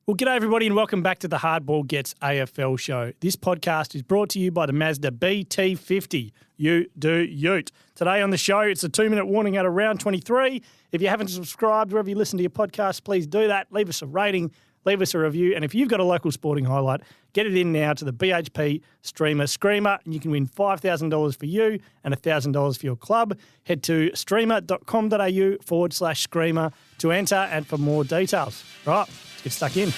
Well, g'day everybody and welcome back to the Hardball Gets AFL show. This podcast is brought to you by the Mazda BT50. You do ute. Today on the show, it's a 2-minute warning out of round 23. If you haven't subscribed wherever you listen to your podcast, please do that. Leave us a rating, leave us a review, and if you've got a local sporting highlight, get it in now to the BHP Streamer Screamer, and you can win $5,000 for you and $1,000 for your club. Head to streamer.com.au/screamer to enter and for more details. Right. Get stuck in.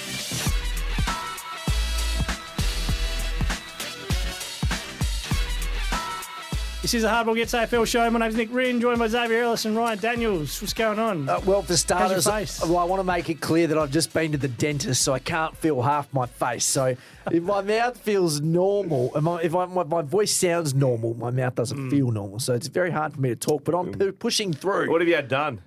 This is a Hardball Gets AFL show. My name's Nick Rynne, joined by Xavier Ellis and Ryan Daniels. What's going on? Well, for starters, How's your face? I want to make it clear that I've just been to the dentist, so I can't feel half my face. So if my mouth feels normal, if my voice sounds normal, my mouth doesn't feel normal. So it's very hard for me to talk, but I'm pushing through. What have you had done?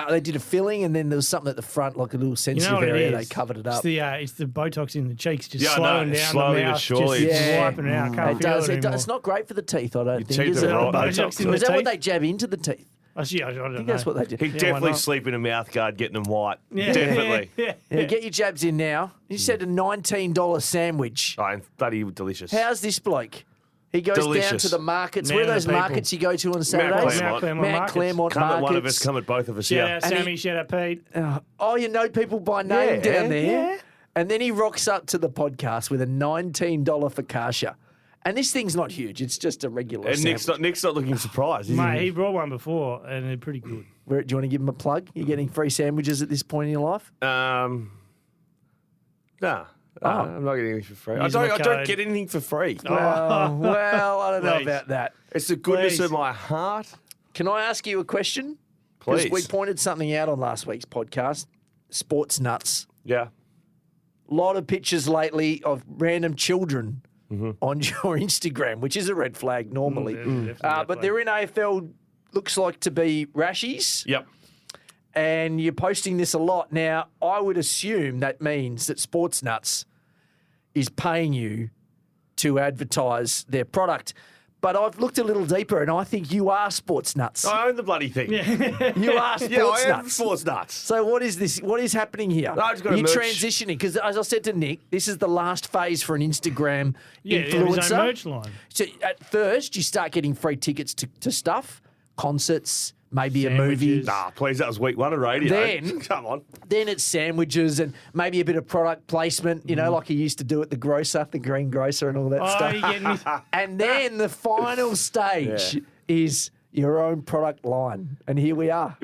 They did a filling, and then there was something at the front, like a little sensitive area. They covered it up. It's the Botox in the cheeks, just Yeah, slowing down slowly the but mouth, surely. just wiping it out. Can't It feel does. it anymore. It's not great for the teeth, I don't Your think. teeth Is are it? right. Botox in the Is that what teeth? they jab into the teeth? I don't I think know. that's what they do. He'd why definitely not? sleep in a mouth guard getting them white. Yeah. Definitely. Yeah. Yeah, get your jabs in now. You said a $19 sandwich. Oh, and bloody delicious. How's this bloke? He goes down Delicious. to the markets. Man Where are of those the people. markets you go to on Saturdays? Claremont. Mount Claremont Come at one of us, markets. come at both of us. Shout Yeah. out And Sammy, shout out Pete. Oh, you know people by name Yeah, down there. yeah. And then he rocks up to the podcast with a $19 focaccia. And this thing's not huge. It's just a regular And sandwich. Nick's not looking surprised. Is Mate, he? he brought one before and they're pretty good. Do you want to give him a plug? You're getting free sandwiches at this point in your life? Nah. I'm not getting anything for free. I Use my don't code. get anything for free. Well, I don't know Please. about that. It's the goodness Please. of my heart. Can I ask you a question? Please. Because we pointed something out on last week's podcast. Sports nuts. Yeah. A lot of pictures lately of random children on your Instagram, which is a red flag normally. But they're in AFL, looks like to be rashies, Yep. and you're posting this a lot. Now, I would assume that means that Sports Nuts is paying you to advertise their product. But I've looked a little deeper, and I think you are Sports Nuts. I own the bloody thing. Yeah, You are Sports I am Nuts. sports nuts. So what is this? What is happening here? No, I just got a You're merch. transitioning because, as I said to Nick, this is the last phase for an Instagram Yeah, influencer. his own merch line. So at first, you start getting free tickets to stuff, concerts, maybe a movie. Sandwiches. Nah, please, that was week one of radio. Then- Come on. Then it's sandwiches and maybe a bit of product placement, you know, like you used to do at the grocer, the green grocer and all that Oh, stuff. you're getting this. And then the final stage is your own product line. And here we are.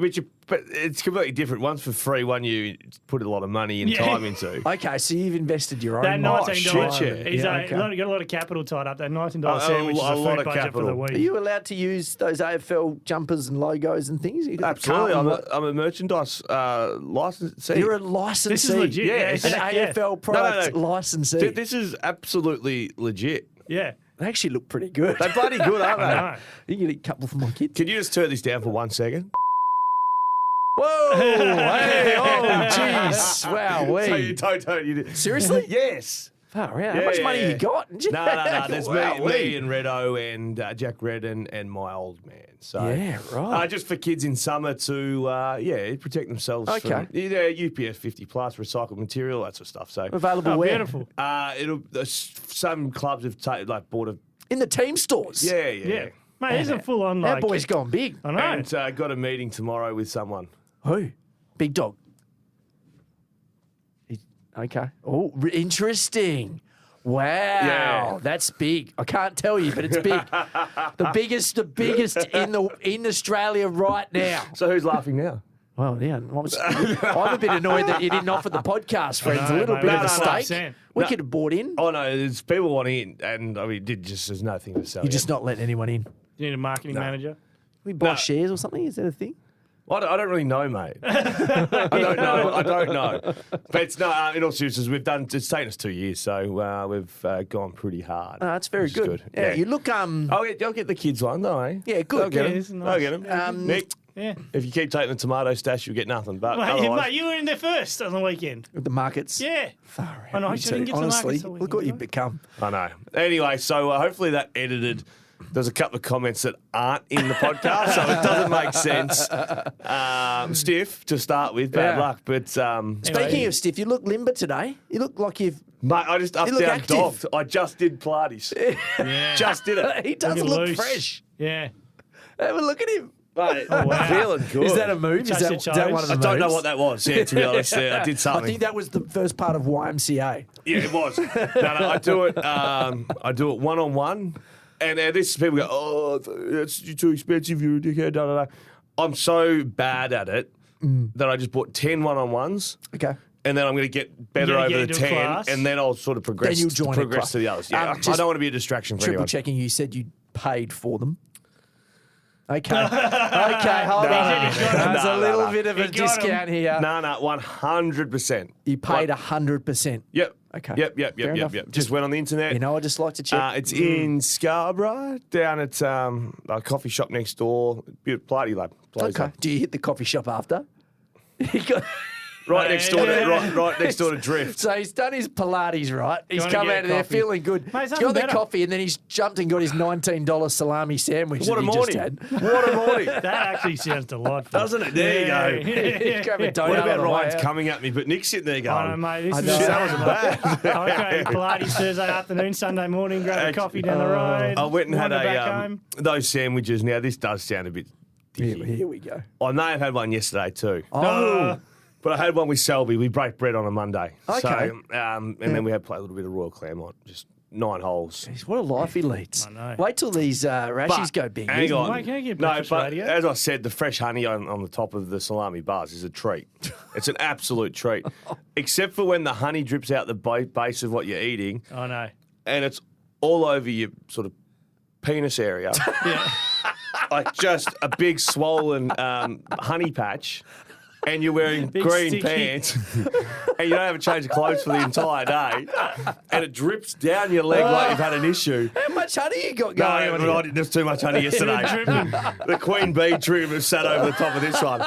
But it's completely different. One's for free, one you put a lot of money and Yeah. time into. Okay, so you've invested your That own $19, shit, yeah. he's okay. got a lot of capital tied up. That $19 sandwich is a a lot food of budget for the capital. week. Are you allowed to use those AFL jumpers and logos and things? You got the Absolutely. Carlton I'm a merchandise licensee. You're a licensee. This is legit. Yeah, Yeah, it's An yeah. AFL product licensee. This is absolutely legit. Yeah. They actually look pretty good. They're bloody good, aren't I they? know. You can get a couple for my kids. Can you just turn this down for 1 second? Whoa! Hey! Oh, jeez! So you Wow! don't. You do. Seriously? Yes. Far out. How much money you got? No. There's Wow, me and Reddo and Jack Redden and my old man. So Yeah, right. just for kids in summer to protect themselves. Okay. From, UPS 50 plus recycled material, that sort of stuff. So Available Oh, where? beautiful. some clubs have bought a In the team stores. Yeah. Mate, he's a full on That like. boy's gone big. I know. And got a meeting tomorrow with someone. Who? Big dog. Okay. Oh, interesting. Wow, Yeah. that's big. I can't tell you, but it's big. the biggest in Australia right now. So who's laughing now? Well, yeah, I'm a bit annoyed that you didn't offer the podcast friends a little mate, bit of a no, steak. 100%. We No. could have bought in. Oh no, there's people wanting in, and I mean, there's nothing to sell. You're yet. just not letting anyone in. You need a marketing manager. We buy No. shares or something? Is that a thing? I don't really know, mate. I don't know. But it's no. In all seriousness, it's taken us 2 years, so we've gone pretty hard. That's very which is good. Yeah, you look I'll get the kids one, don't I? Yeah, good. I'll get Yeah, them. it's nice. I'll get them. Nick, Yeah. if you keep taking the tomato stash, you'll get nothing. But Mate, otherwise, you were in there first on the weekend. with the markets. Yeah. Far out. I know, Me I didn't too. get to the Honestly, markets the look weekend, what you've right? become. I know. Anyway, so hopefully that edited there's a couple of comments that aren't in the podcast, so it doesn't make sense. Stiff to start with, bad luck. But Speaking of stiff, you look limber today. You look like you've... mate, I just up look down active. dogged. I just did Pilates. Just did it. He doesn't Looking look loose. fresh. Yeah. Have a look at him. Mate, wow. feeling good. Is that a move? Is Touch that, the is that one of toes. the I don't know moves? what that was. Yeah, to be honest, I did something. I think that was the first part of YMCA. Yeah, it was. No, I do it. I do it 1-on-1, and this people go, "Oh, it's too expensive. You're a dickhead." Da, da, da. I'm so bad at it that I just bought 10 1-on-1s. Okay. And then I'm going to get better You're over gonna the get into a 10, class? and then I'll sort of progress. Then you'll join a progress class. to the others. Yeah, I Just don't want to be a distraction for Triple anyone. checking, you said you paid for them. Okay. Okay, hold on. There's a little bit of a He got 'em. discount here. No, 100%. You paid 100%. Yep. Okay. Yep. Fair enough. Just went on the internet. You know, I just like to check. It's in Scarborough, down at a coffee shop next door. Pilates lab. Okay. Do you hit the coffee shop after? You got- Right next door to Yeah. right next door to Drift. So he's done his Pilates, right? He's Gonna come get out of there coffee. feeling good. Mate, He's it's got the better. coffee and then he's jumped and got his $19 salami sandwich What that a he morning! just had. What a morning! That actually sounds delightful. Doesn't it? There you go. He's grabbing a donut What on about the way Ryan's out. coming at me, but Nick's sitting there I going, know, mate. This I is know. "Shit, that wasn't bad." Okay, Pilates Thursday afternoon, Sunday morning, grab a coffee down the road. I went and had wander back home. those sandwiches. Now this does sound a bit dicky. Here we go. I may have had one yesterday too. Oh. But I had one with Selby. We break bread on a Monday. Okay. So, and then we had played a little bit of Royal Claremont, just 9 holes. Jeez, what a life he leads. I know. Wait till these rashies go big. Hang on. Mate, can I get No, breakfast but radio? as I said, the fresh honey on the top of the salami bars is a treat. It's an absolute treat. Except for when the honey drips out the base of what you're eating I know. and it's all over your sort of penis area. Yeah. Like just a big swollen honey patch. And you're wearing Big green sticky. pants, and you don't have a change of clothes for the entire day, and it drips down your leg like you've had an issue. How much honey you got No, going on but I here? didn't. There's too much honey yesterday. Dripping. The Queen Bee trim was sat over the top of this one.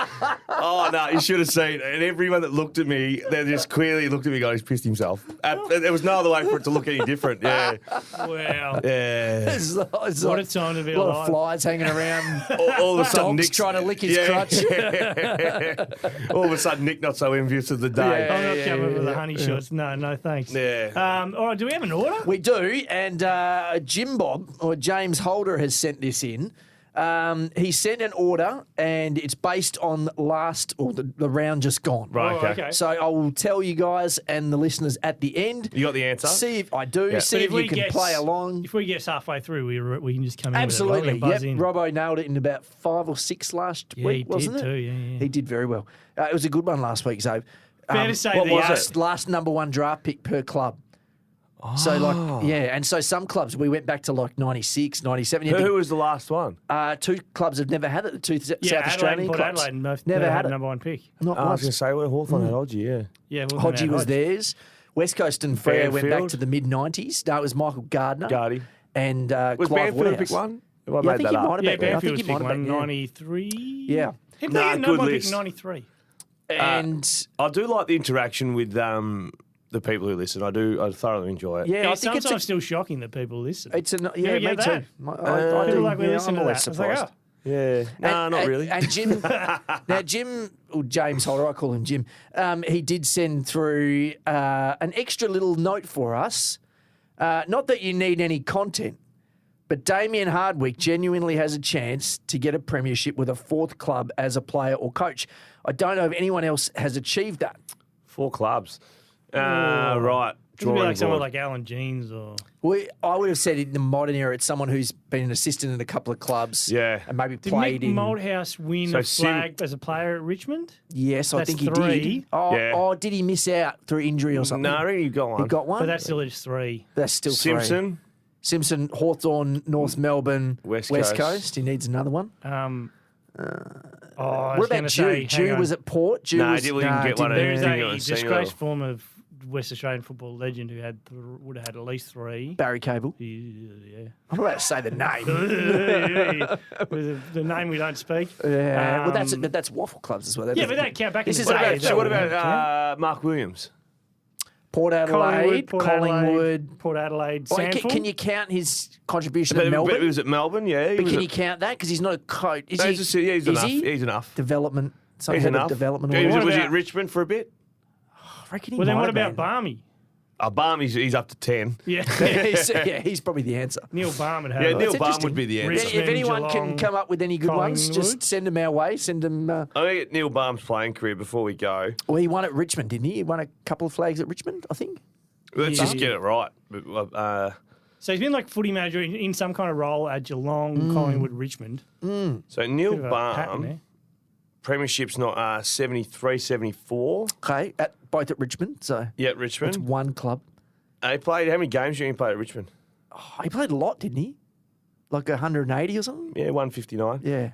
Oh no, you should have seen. And everyone that looked at me, they just clearly looked at me, going, "He's pissed himself." There was no other way for it to look any different. Yeah, Wow. yeah. It's What a time to be a lot of alive. flies hanging around. All of a sudden, Dogs Nick's trying to lick his crotch. All of a sudden, Nick not so envious of the day. I'm not Yeah, coming yeah, for the yeah. honey shots. No, thanks. Yeah. All right, do we have an order? We do, and Jim Bob, or James Holder, has sent this in. He sent an order, and it's based on the round just gone. Right. Oh, Okay. okay. So I will tell you guys and the listeners at the end. You got the answer? See if I do. Yeah. See But if you we can guess- play along. If we guess halfway through, we can just come in Absolutely. with it. Right? Yep. Buzz in. Robbo nailed it in about 5 or 6 last Yeah, week, he wasn't did it? too, yeah. He did very well. It was a good one last week, Zave. Fair to say what the was it? Last number 1 draft pick per club. So, and so some clubs, we went back to like 96, 97. You Who was the last one? think, 2 clubs have never had it, the 2 Yeah, South Adelaide Australian and Port clubs. Adelaide both Never had it. number one pick. Not I was once. going to say, well, Hawthorn had Hodgie, yeah. Yeah, Hawthorn Hodgie had was Hodge. theirs. West Coast and Freo went back Banfield? to the mid-90s. No, it was Michael Gardner. Gardy. And Was Clive Banfield Woodhouse. pick one? Have I Yeah, I made think that he up? might have Yeah, been. I think Banfield he pick might have one, been. Yeah. 93. Yeah. He Nah, played number good one pick list. in 93. And I do like the interaction with the people who listen. I thoroughly enjoy it. yeah, I It's think sometimes it's still shocking that people listen. a You yeah, ever me get that? too. I Feel do. like we Yeah, listen I'm to always that. It's like, surprised. Yeah. No, not really. And Jim, now Jim, or James Holder, I call him Jim, he did send through an extra little note for us. Not that you need any content, but Damien Hardwick genuinely has a chance to get a premiership with a 4th club as a player or coach. I don't know if anyone else has achieved that. 4 clubs. Right. It would be Drawing like someone board. like Alan Jeans or... I would have said in the modern era, it's someone who's been an assistant in a couple of clubs. Yeah. And maybe Did played Nick in. Moldhouse win So a flag as a player at Richmond? Yes, I That's think he 3. did. Oh, Yeah. oh, did he miss out through injury or something? No, I reckon you got one. He got one? But that's still just 3. That's still 3. Simpson. Hawthorn, North Melbourne, West West Coast. Coast. He needs another one. I What was going about to Jew? say, hang Jew on. was at Port. Jew No, was, he didn't get one. There is Yeah. a Senior disgraced level. form of West Australian football legend who would have had at least 3. Barry Cable. Yeah. I'm about to say the name. With the name we don't speak. Yeah, well, that's waffle clubs as well. Yeah, but that count back in This the is day. about- So what about that Mark Williams? Port Adelaide, Collingwood. Port Adelaide, Well, Sandford. can you count his contribution But at Melbourne? he was at Melbourne, yeah. But can you count that? Because he's not a coach. Is No, he? he's enough. He's enough. Development. Some He's kind of enough. development. Was, Award. was he about- at Richmond for a bit? I reckon he Well, then might what have about been. Barmy? Balm, he's up to 10. Yeah. He's probably the answer. Neil Barm would have Yeah, it. Neil That's Balm interesting. would be the answer. Richmond, If anyone can Geelong, come up with any good ones, just Collingwood. send them our way. Send them. I'm going to get Neil Balm's playing career before we go. Well, he won at Richmond, didn't he? He won a couple of flags at Richmond, I think. Let's Yeah. just get it right. So he's been like footy manager in some kind of role at Geelong, Collingwood, Richmond. So Neil Bit of a pattern there. Balm, premiership's not 73, 74. Okay, both at Richmond. So Yeah, it's Richmond. one club. He played, how many games did he play at Richmond? Oh, he played a lot, didn't he? Like 180 or something. Yeah, 159. Yeah.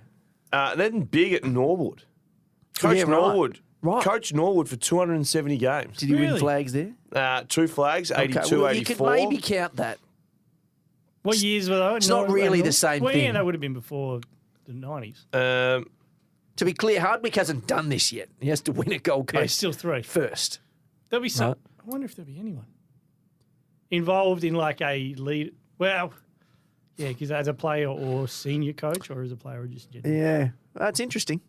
Then big at Norwood. Coach Yeah, right. Norwood. Right. Coach Norwood for 270 games. Did he win Really? flags there? 2 flags, 82, well, you 84. could maybe count that. What years were those? It's not really the same well, thing. Yeah, that would have been before the 90s. To be clear, Hardwick hasn't done this yet. He has to win at Gold Yeah, Coast still 3. first. There'll be some. Right. I wonder if there'll be anyone involved in like a lead. Well, yeah, because as a player or senior coach, or as a player or just general. Yeah, that's interesting.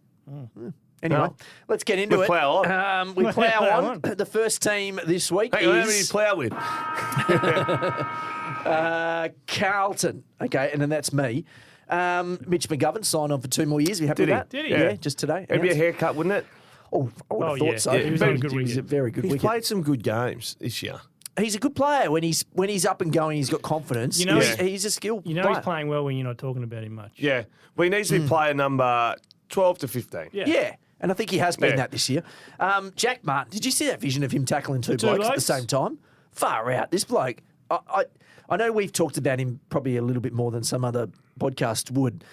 Anyway, Well, let's get into we it. plough on. We plough Plough on. The first team this week Hang on, how many did is he plough with? Carlton. Okay, and then that's me. Mitch McGovern signed on for 2 more years. Are you happy Did he? with that? Did he? Yeah, Yeah. just today. It'd be a announced. haircut, wouldn't it? Oh, I would have Oh, thought yeah. so. Yeah, he was on a good He's a wicket. very good He's wicket. played some good games this year. He's a good player when he's up and going. He's got confidence. You know, he's a skilled You know player. he's playing well when you're not talking about him much. Yeah. Well, he needs to be player number 12 to 15. Yeah. Yeah, and I think he has been Yeah. that this year. Jack Martin, did you see that vision of him tackling two blokes at the blokes? same time? Far out. This bloke, I know we've talked about him probably a little bit more than some other podcast would,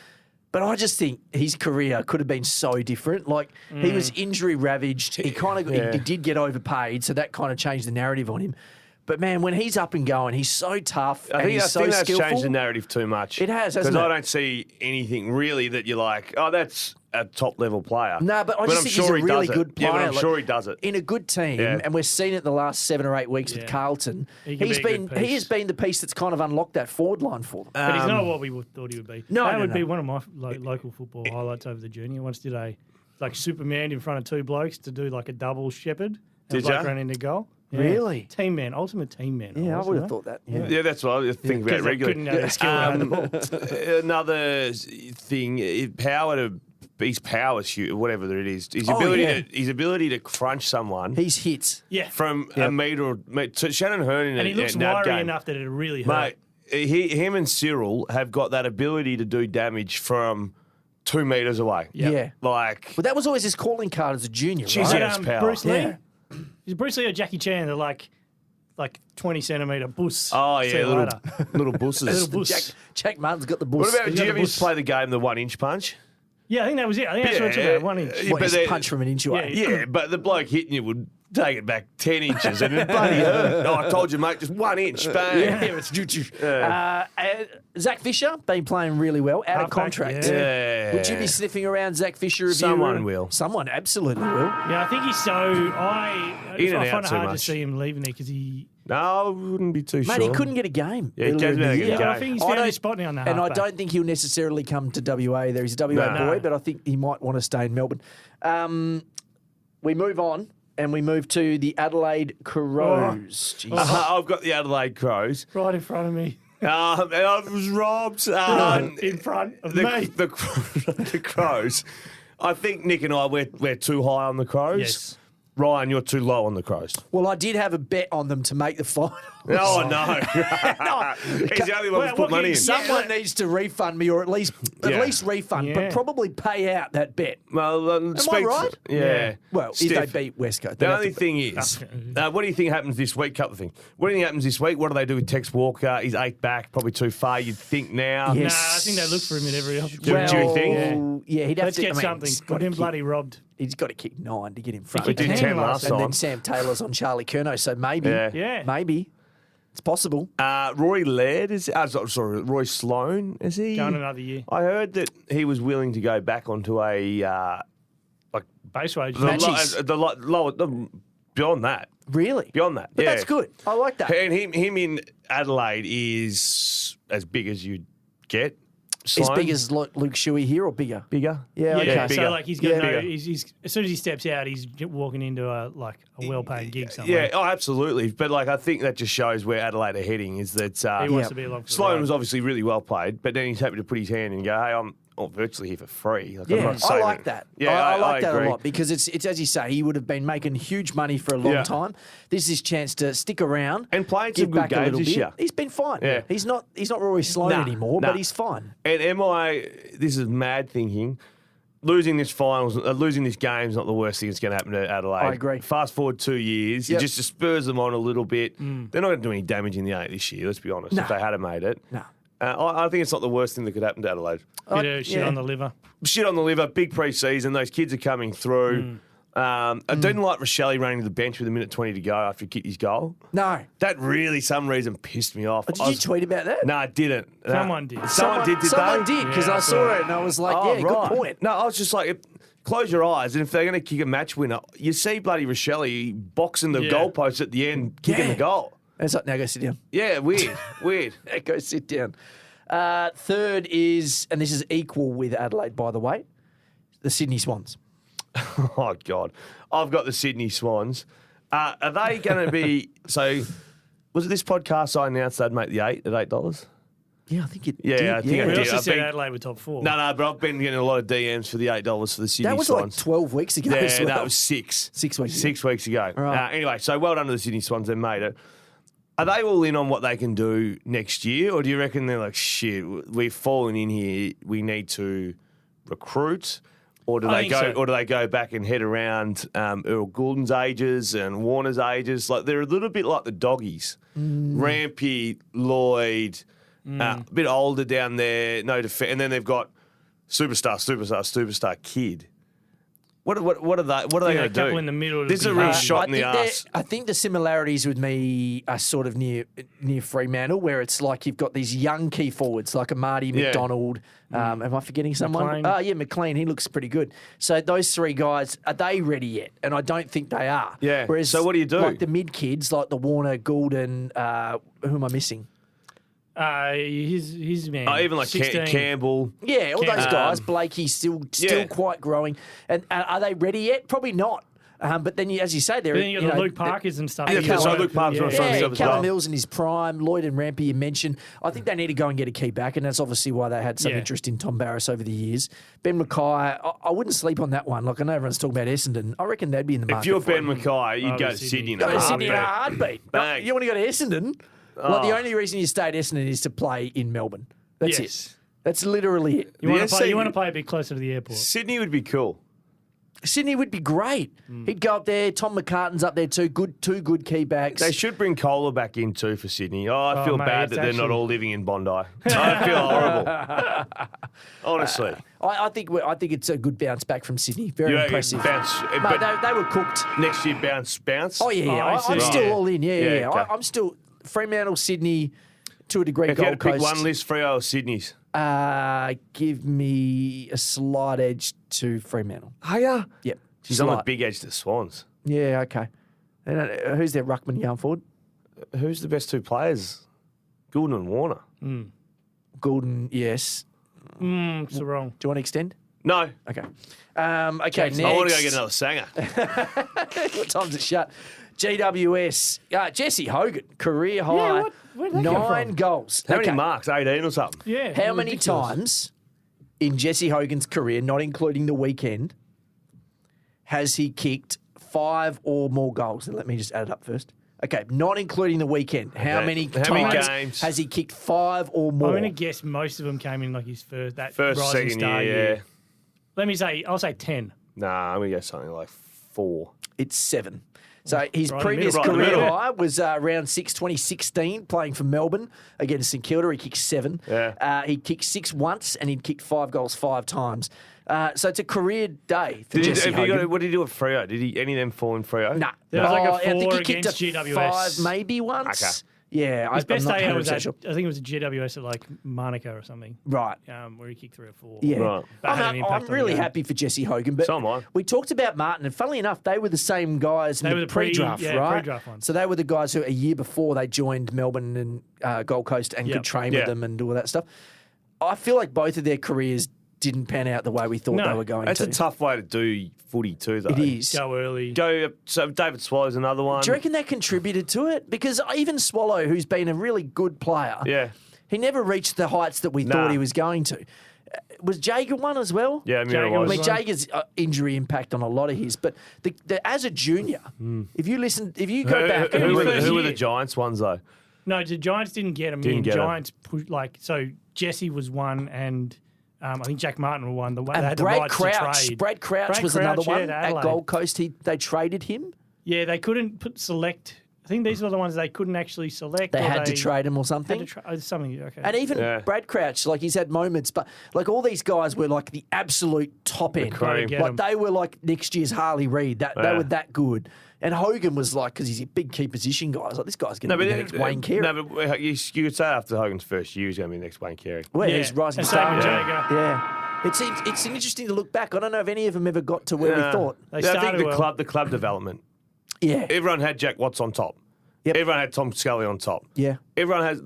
but I just think his career could have been so different. Like, he was injury ravaged. He kind of he did get overpaid, so that kind of changed the narrative on him. But man, when he's up and going, he's so tough I and think, he's so that's skillful. changed the narrative too much. It has, hasn't Because I it? don't see anything really that you're like, oh, that's a top level player. No, but I just I'm think sure he's a he really does it. good player. Yeah, but I'm Like, sure he does it. in a good team, Yeah. and we've seen it the last 7 or 8 weeks with Yeah. Carlton. He can He's be a been good he piece. has been the piece that's kind of unlocked that forward line for them. But he's not what we thought he would be. No, that no, would no. be one of my local football highlights over the journey. I once did a like Superman in front of 2 blokes to do like a double shepherd. Did and bloke ya? ran into goal. Yeah. Really? Team man, ultimate team man. Yeah, I was, would you have know? thought that. Yeah. Yeah, that's what I think about Because they regularly. couldn't have the skill around the ball. Another thing, his power shoot, whatever it is, his Oh, ability yeah. his ability to crunch someone He's hits. Yeah. from a metre or to Shannon Hearn in And he looks in that wiry game. enough that it really hurt. Mate, him and Cyril have got that ability to do damage from 2 metres away. Yeah. Like, But that was always his calling card as a junior, Jeez, right? yeah. Yes, power. Bruce Lee. Yeah. Is Bruce Lee or Jackie Chan? They're like 20 centimetre bus. oh, See yeah, you little, later. little busses. Little bus. Jack Martin's got the What boost. about, He's do you got ever the used to bus. play the game, the 1-inch punch? Yeah, I think that was it. I think that's what it's about. 1 inch. Yeah, What, but his they- punch from an inch away? Yeah. Yeah, but the bloke hitting you would take it back 10 inches and it bloody hurt. Oh, I told you, mate, just 1 inch, bang. Yeah, it's Zach Fisher been playing really well out of Halfback, contract. yeah. Would you be sniffing around Zach Fisher? If Someone you were, will. Someone absolutely will. Yeah, I think he's so. I In and find out it too hard to much. see him leaving there because he. No, I wouldn't be too Mate, sure. he couldn't get a game. Yeah, he earlier in gave me the a year. good Yeah, I game. think he's I found don't- his spot now in the And I halfback. don't think he'll necessarily come to WA. There, he's a WA No. boy, but I think he might want to stay in Melbourne. We move on and we move to the Adelaide Crows. Jeez. I've got the Adelaide Crows. Right in front of me. And I was robbed. In front of the, me. the Crows. I think Nick and I, we're too high on the Crows. Yes. Ryan, you're too low on the Crows. Well, I did have a bet on them to make the final. Oh, no. He's the only one who's Well, put money in. Someone needs to refund me, or at least refund, Yeah. but probably pay out that bet. Well, Am I right? Yeah. Well, if Steph, they beat West Coast, The they'd have only to- thing is, what do you think happens this week? Couple of things. What do you think happens this week? What do they do with Tex Walker? He's 8 back, probably too far, you'd think now. Yeah. Nah, I think they look for him at every opportunity. Do you think? Yeah, he'd have Let's to. get I mean, something. he's Got gotta him kick- bloody robbed. He's got to kick 9 to get in front. We did 10 last and time. then Sam Taylor's on Charlie Curnow, so maybe, Yeah. Yeah. it's possible. Rory Laird is, sorry, Roy Sloane, is he? Going another year. I heard that he was willing to go back onto a Base wage. the Matches. lower, beyond that. Really? Beyond that. But yeah. that's good. I like that. And him in Adelaide is as big as you'd get. As Sloan. big as Luke Shuey here or bigger? Bigger. Yeah, okay. Yeah, bigger. so like he's going Yeah. to he's as soon as he steps out, he's walking into a well-paying gig somewhere. Yeah, oh, absolutely. But like, I think that just shows where Adelaide are heading. Is that He wants to be along for the Sloan ride. was obviously really well played, but then he's happy to put his hand in and go, "Hey, I'm virtually here for free." Like, I'm Yeah, not I saying like that. Yeah, I like that agree. a lot because it's as you say, he would have been making huge money for a long Yeah. time. This is his chance to stick around And playing give some good back a games little this bit. year. He's been fine. Yeah. He's not Rory Sloan Nah, anymore, nah. but he's fine. And this is mad thinking. Losing this game is not the worst thing that's going to happen to Adelaide. I agree. Fast forward 2 years, Yep. it just spurs them on a little bit. They're not going to do any damage in the 8 this year, let's be honest, No. if they had made it. No. I think it's not the worst thing that could happen to Adelaide. Bit of shit yeah. on the liver. Shit on the liver, big pre-season, those kids are coming through. I didn't like Rochelle running to the bench with a minute 20 to go after he kicked his goal. No. That really, some reason, pissed me off. Did you tweet about that? No, I didn't. Someone did. Someone did Someone they? did because Yeah, I I saw saw it and I was like, Oh, yeah, right. good point. No, I was just like, close your eyes, and if they're going to kick a match winner, you see bloody Rochelle boxing the Yeah. goalpost at the end, kicking Yeah. the goal. It's like, now go sit down. Yeah, weird, weird. Now go sit down. Third is, and this is equal with Adelaide, by the way, the Sydney Swans. Oh, God. I've got the Sydney Swans. Are they going to be... So, was it this podcast I announced they'd make the 8 at $8? Yeah, I think it Yeah, did. I think I We did. also I've said been- Adelaide were top 4. No, but I've been getting a lot of DMs for the $8 for the Sydney That was Swans. like 12 weeks ago Yeah, as well. that was 6. 6 weeks ago. 6 weeks ago. Right. Anyway, so well done to the Sydney Swans. They made it. Are they all in on what they can do next year, or do you reckon they're like, shit, we've fallen in here, we need to recruit? Or do I they think go? so. Or do they go back and head around Earl Goulden's ages and Warner's ages? Like they're a little bit like the doggies, Rampy, Lloyd, a bit older down there, no defense, and then they've got superstar kid. What are they? What are they Yeah, going a to do? couple in the middle. This is would a be real hard. shot in the think arse. I think the similarities with me are sort of near Fremantle, where it's like you've got these young key forwards like a Marty Yeah. McDonald. Am I forgetting someone? McLean. Oh, yeah, McLean. He looks pretty good. So those three guys, are they ready yet? And I don't think they are. Yeah. Whereas So what do you do? Like the mid kids, like the Warner, Goulden, who am I missing? His man. Even like 16. Campbell. Yeah, all those Um, guys. Blakey's still yeah. quite growing. And are they ready yet? Probably not. But then, as you say, they're But then you got the Luke Parkers and stuff. Yeah, that so go Luke over. Parker's on front of Yeah, the other Callum side. Mills in his prime, Lloyd and Rampy you mentioned. I think they need to go and get a key back, and that's obviously why they had some Yeah. interest in Tom Barras over the years. Ben Mackay, I wouldn't sleep on that one. Like I know everyone's talking about Essendon. I reckon they'd be in the market. If you're for Ben him. Mackay, you'd Oh, go to Sydney. Sydney in Go a to Sydney in a heartbeat. heartbeat. Bang. You want to go to Essendon? Like the only reason you stay at Essendon is to play in Melbourne. That's Yes. it. That's literally it. You want The to play? SC You want to play a bit closer to the airport. Sydney would be cool. Sydney would be great. He'd go up there. Tom McCartan's up there too. Two good key backs. They should bring Kohler back in too for Sydney. I Oh, feel mate, bad it's that they're not actually- all living in Bondi. I feel horrible. Honestly. I think it's a good bounce back from Sydney. Very You reckon impressive. bounce, Mate, but they were cooked. next year bounce. Oh yeah, Oh, I I'm see. still Right. all in. Yeah. Yeah, okay. I'm still Fremantle, Sydney, to a degree. If you had Gold to pick Coast. one list, Freo or Sydney's. Give me a slight edge to Fremantle. Are ya? Yep. She's on the Slight. big edge to Swans. Yeah. Okay. And, who's their ruckman going forward? Who's the best two players? Goulden and Warner. Goulden. Yes. It's wrong. Do you want to extend? No. Okay. Okay. Next. I want to go get another Sanger. What time's it shut? GWS. Jesse Hogan, career high, where'd that come 9 from? goals. How Okay. many marks? 18 or something? Yeah. How many ridiculous. times in Jesse Hogan's career, not including the weekend, has he kicked 5 or more goals? And let me just add it up first. Okay, not including the weekend. How Okay. many How many times games? has he kicked 5 or I'm more? going to guess most of them came in like his first rising Second star year, yeah. I'll say 10. Nah, I'm going to go something like 4. It's 7. So his Right in the previous middle. Right in the career middle. high was round 6, 2016, playing for Melbourne against St Kilda. He kicked 7. Yeah. He kicked 6 once, and he'd kicked 5 goals 5 times. So it's a career day for Did Jesse Hogan. what did he do at Freo? Did any of them fall in Freo? Nah. There was like a I think 4 he kicked against a GWS. 5 maybe once. Okay. Yeah, His best I'm not day out was 100% at, sure. I think it was a GWS at like Monaco or something, Right. where he kicked 3 or 4. Yeah. Right. But had an I'm impact on the really game. happy for Jesse Hogan. But So am I. we talked about Martin, and funnily enough, they were the same guys in They were the the pre-draft, right? pre-draft ones. So they were the guys who a year before they joined Melbourne and Gold Coast and Yep. could train Yeah. with them and do all that stuff. I feel like both of their careers didn't pan out the way we thought No. they were going That's to. a tough way to do footy too, though. It is. Go early. So David Swallow's another one. Do you reckon that contributed to it? Because even Swallow, who's been a really good player, Yeah. he never reached the heights that we thought he was going to. Was Jager one as well? Yeah, Mira Jager I was. mean, was one. Jager's injury impact on a lot of his, but as a junior, if you go back, Who, and who, were, first who were year. the Giants ones though? No, the Giants didn't get him Didn't in. get 'em. Giants pushed so Jesse was one, and I think Jack Martin were one. They and had the Brad rights Crouch, to trade. Brad Crouch Brad was another Crouch, yeah, one to at Adelaide. Gold Coast. They traded him. Yeah, they couldn't select. I think these were the ones they couldn't actually select. They or had to trade him or Had something. to something. Okay. And even Yeah. Brad Crouch, like he's had moments, but like all these guys were like the absolute top end. cream. Get Like 'em. they were like next year's Harley Reid. They Yeah. were that good. And Hogan was like, because he's a big key position guy. I was like, this guy's going to be the next Wayne Carey. No, but you could say after Hogan's first year, he's going to be the next Wayne Carey. Well, Yeah. he's rising And same star. with Yeah. Jager. Yeah. It's interesting to look back. I don't know if any of them ever got to where we Yeah. thought. They I think started well. the club development. Yeah. Everyone had Jack Watts on top. Yep. Everyone had Tom Scully on top. Yeah. Everyone has.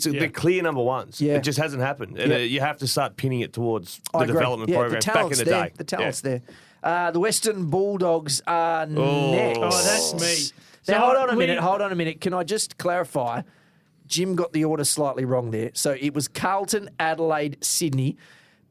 Yeah. They're clear number ones. Yeah. It just hasn't happened, and Yeah. You have to start pinning it towards the I agree. development Yeah, programs the back in talent's the there. day. The talent's Yeah. there. The Western Bulldogs are next. Oh, that's me. Now, So hold on a we- minute. Hold on a minute. Can I just clarify? Jim got the order slightly wrong there. So it was Carlton, Adelaide, Sydney.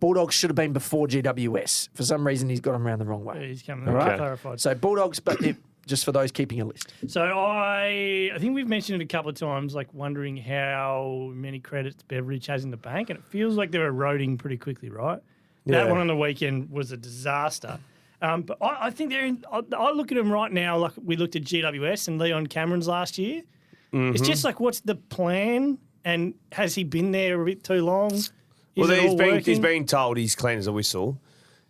Bulldogs should have been before GWS. For some reason, he's got them around the wrong Yeah, way. he's coming. All right. Clarified. So Bulldogs, but just for those keeping a list. So I think we've mentioned it a couple of times, like wondering how many credits Beveridge has in the bank, and it feels like they're eroding pretty quickly, right? That Yeah. one on the weekend was a disaster. But I think they're in. I look at them right now like we looked at GWS and Leon Cameron's last year. It's just like, what's the plan? And has he been there a bit too long? Is Well, it all he's working? been told he's clean as a whistle.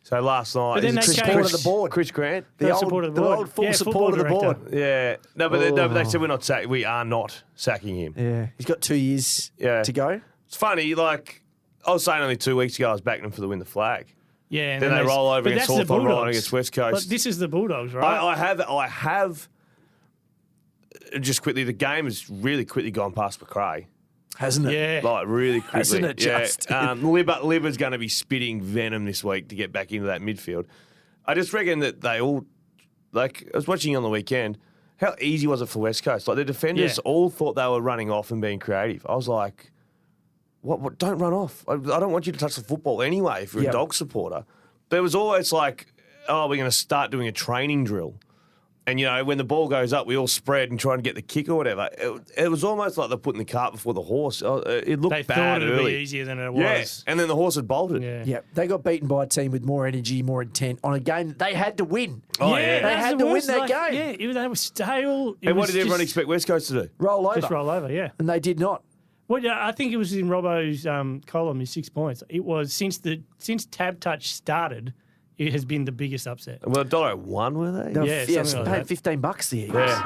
So last night, But then is it they Chris, changed- Support of the board. Chris Grant. The No, old, support of the the board. old full Yeah, support of the football board. director. Yeah, no, but they said we are not sacking him. Yeah. He's got 2 years Yeah. to go. It's funny, like I was saying only 2 weeks ago, I was backing them for the win the flag. Yeah, and Then they there's- roll over but against that's the Hawthorn, roll Bulldogs. against West Coast. But this is the Bulldogs, right? I have. Just quickly, the game has really quickly gone past McRae. Hasn't it? yeah. Like really quickly. Hasn't it just? Yeah. Libba's going to be spitting venom this week to get back into that midfield. I just reckon that they all, like I was watching on the weekend, how easy was it for West Coast? Like the defenders Yeah. all thought they were running off and being creative. I was like, what don't run off. I don't want you to touch the football anyway if you're Yep. a dog supporter. But it was always like, oh, we're going to start doing a training drill. And, you know, when the ball goes up, we all spread and try and get the kick or whatever. It was almost like they're putting the cart before the horse. It looked They bad thought it'd early. be easier than it Yeah, was. and then the horse had bolted. Yeah. Yeah, they got beaten by a team with more energy, more intent on a game that they had to win. Oh, yeah. They that's had the to win worst, that game. Yeah, they were stale. It And what was did everyone just- expect West Coast to do? Roll over. Just roll over, yeah. And they did not. Well, yeah, I think it was in Robbo's column, his 6 points. It was since Tab Touch started, it has been the biggest upset. Well, $1.01 were they? They were- Yeah, yeah, something so like paid that. $15 the Eagles. Yeah.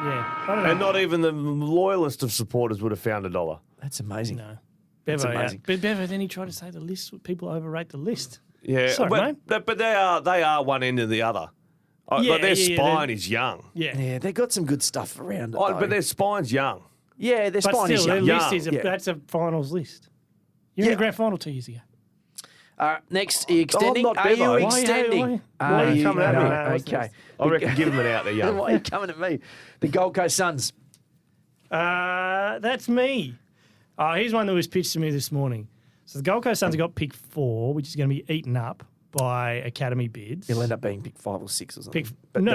Yeah, I don't know. And not even the loyalist of supporters would have found $1. That's amazing. No. That's Bevo, amazing. But Bevo, then he tried to say the list. People overrate the list. Yeah, Sorry, mate. but they are one end of the other. Yeah, Like their yeah, spine they're- is young. Yeah. Yeah, they got some good stuff around it. Oh, though. but their spine's young. yeah, their But spine is still, their young. list is Yeah. that's a finals list. You're in Yeah. the grand final 2 years ago. Next, are you extending? not Are you Bevo. Why- extending? why are you coming at me? No, okay. I reckon give them an out. They're young. Why are you coming at me? The Gold Coast Suns. That's me. Here's one that was pitched to me this morning. So the Gold Coast Suns have got pick 4, which is going to be eaten up by academy bids. It'll end up being pick 5 or 6 or something. Pick, But no.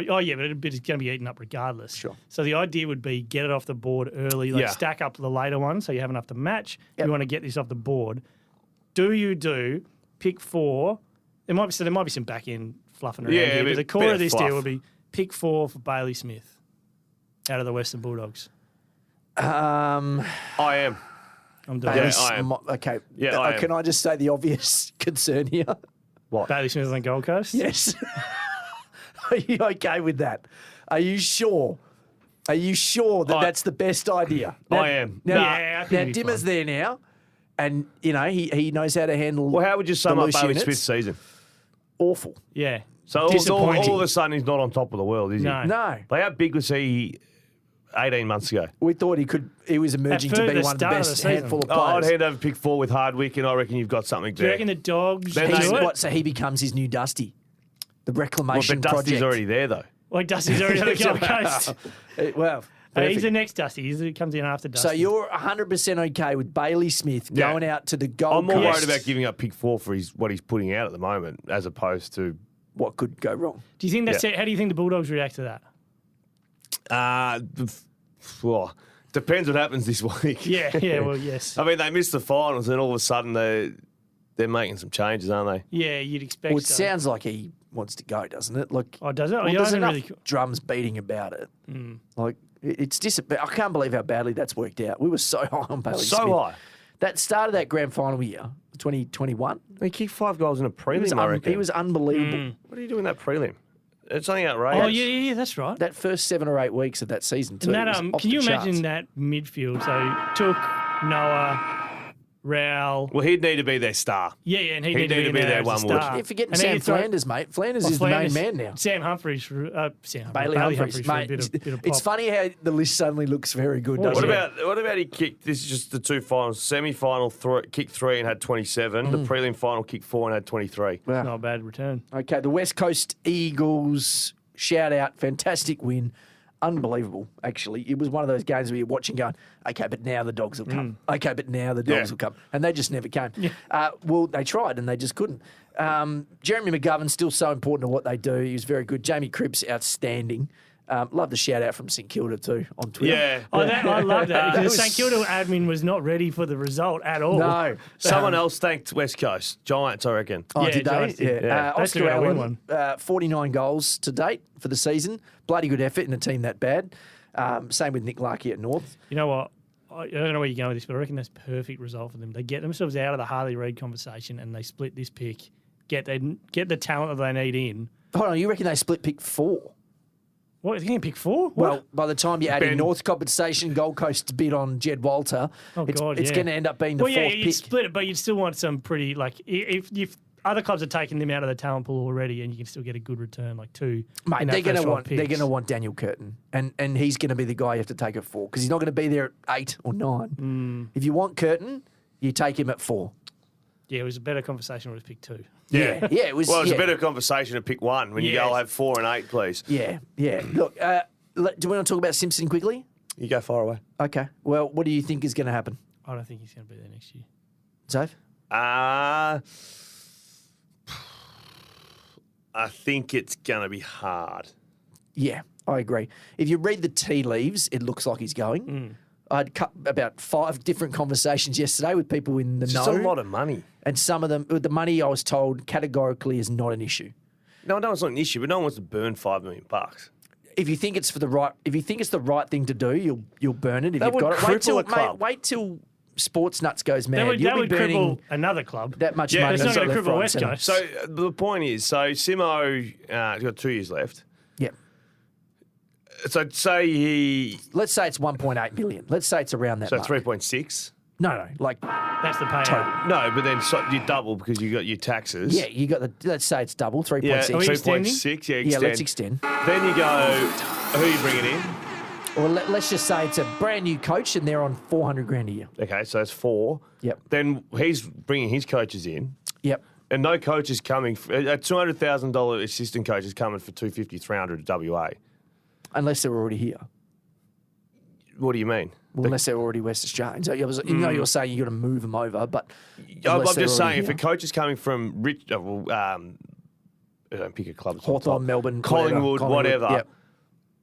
Oh, yeah, but it's going to be eaten up regardless. Sure. So the idea would be get it off the board early, like Yeah. stack up the later ones so you have enough to match. Yep. You want to get this off the board. Do you do pick 4? There might be some back end fluffing around Yeah, here, a but bit- the core bit of of this fluff. deal would be pick 4 for Bailey Smith out of the Western Bulldogs. Um, I am. I'm doing Yeah, it. I am. Okay. Yeah, I am. Can I just say the obvious concern here? What? Bailey Smith on the Gold Coast? Yes. Are you okay with that? Are you sure Are you sure that that's the best idea? I am. Yeah, I think Now it'd be Dimmer's fine. there now, and he knows how to handle. Well, how would you sum the up loose Bailey units. Smith's season? Awful. Yeah. So all Disappointing. of a sudden he's not on top of the world, is he? No. No, Like, how big was he 18 months ago? we thought he was emerging to At be the one of the start of best the season. handful of Oh, I'd players. hand over pick 4 with Hardwick, and I reckon you've got something Do you there. reckon the Dogs Then do they- it? What? So he becomes his new Dusty, the Well, reclamation but Dusty's project. already there, though. Like Dusty's already on the Gold Coast. Well, He's perfect. the next Dusty. He comes in after Dusty. So you're 100% okay with Bailey Smith Yeah. going out to the Gold I'm more Coast? worried about giving up pick 4 for what he's putting out at the moment, as opposed to. What could go wrong? Do you think that's it? How do you think the Bulldogs react to that? Well, depends what happens this week. Yeah, well, yes. I mean, they missed the finals, and all of a sudden they're making some changes, aren't they? Yeah, you'd expect Well, it so. sounds like he wants to go, doesn't it? Like, Oh, does it? well, Yeah, I there's haven't enough really... drums beating about it. Like, it's I can't believe how badly that's worked out. We were so high on Bailey So Smith. high. That started that grand final year, 2021. He kicked 5 goals in a prelim, I reckon. He was unbelievable. What are you doing in that prelim? It's something Oh, outrageous. yeah, that's right. That first 7 or 8 weeks of that season, too. And that, was off can the you imagine charts. that midfield? So took Noah, Raul. Well, he'd need to be their star. Yeah, and He'd he'd need to be there one as a would. star. You're forgetting And then Sam you throw- Flanders, mate. Flanders well, is Flanders- the main man now. Sam Humphries. Bailey Humphries, for a mate. bit of It's pop. funny how the list suddenly looks very good, doesn't What it? about he kicked? This is just the 2 finals. Semi-final kicked 3 and had 27. The prelim final kicked 4 and had 23. Wow. Not a bad return. Okay, the West Coast Eagles, shout out, fantastic win. Unbelievable, actually. It was one of those games where you're watching going, okay, but now the Dogs will come. Okay, but now the Dogs Yeah. will come. And they just never came. Well, they tried and they just couldn't. Jeremy McGovern's still so important to what they do. He was very good. Jamie Cripps, outstanding. Love the shout out from St Kilda too on Twitter. Yeah. Oh, I love that because was- St Kilda admin was not ready for the result at all. No. Someone else thanked West Coast. Giants, I reckon. Oh, Yeah, did they? Giants did. Yeah. They Oscar still gotta win Allen, 49 goals to date for the season. Bloody good effort in a team that bad. Same with Nick Larkey at North. You know what? I don't know where you're going with this, but I reckon that's a perfect result for them. They get themselves out of the Harley Reid conversation and they split this pick, get the talent that they need in. Hold on, you reckon they split pick 4? What, you can pick 4? What? Well, by the time you add in Ben- North compensation, Gold Coast's bid on Jed Walter, Oh, it's God, yeah. going to end up being the Well, yeah, fourth you'd pick. split it, but you'd still want some pretty, like, if other clubs are taking them out of the talent pool already and you can still get a good return, like 2. Mate, in they're that going first to round want picks. they're going to want Daniel Curtin, and he's going to be the guy you have to take at 4 because he's not going to be there at 8 or 9. If you want Curtin, you take him at 4. Yeah, it was a better conversation when it was pick 2. Yeah, it was. Well, it's yeah. a better conversation to pick 1 when you Yes. go, I'll have 4 and 8, please. Yeah. Look, do we want to talk about Simpson quickly? You go far away. Okay. Well, what do you think is going to happen, I don't think he's going to be there next year. Zave? I think it's going to be hard. Yeah, I agree. If you read the tea leaves, it looks like he's going. I'd cut about 5 different conversations yesterday with people in the It's know. just a lot of money. And some of them, the money I was told categorically is not an issue. No, it's not an issue, but no one wants to burn $5 million. If you think it's the right thing to do, you'll burn it. If That you've would got it, cripple a club. wait till Sports Nuts goes mad. That would, You'll be burning cripple another club. that much Yeah, money. it's not going to left, cripple right, West centre. Coast. So the point is, Simo, he's got 2 years left. Yep. So say Let's say it's 1.8 million. Let's say it's around that. so mark. 3.6. No, like That's the payout. total. No, but then you double because you got your taxes. Yeah, you got the. Let's say it's double, 3.6. Yeah, Are we 2.6. Yeah, Yeah, let's extend. Then you go, who are you bringing in? Or let's just say it's a brand new coach and they're on 400 grand a year. Okay, so that's 4. Yep. Then he's bringing his coaches in, Yep. and no coach is coming. A $200,000 assistant coach is coming for $250,000, $300,000 at WA. Unless they're already here. What do you mean? Well, unless they're already West Australians. So you know you're saying you got to move them over, but I'm unless they're just saying, already if a here. coach is coming from pick a club, it's on Hawthorn, top. Melbourne, Collingwood, whatever. Yep.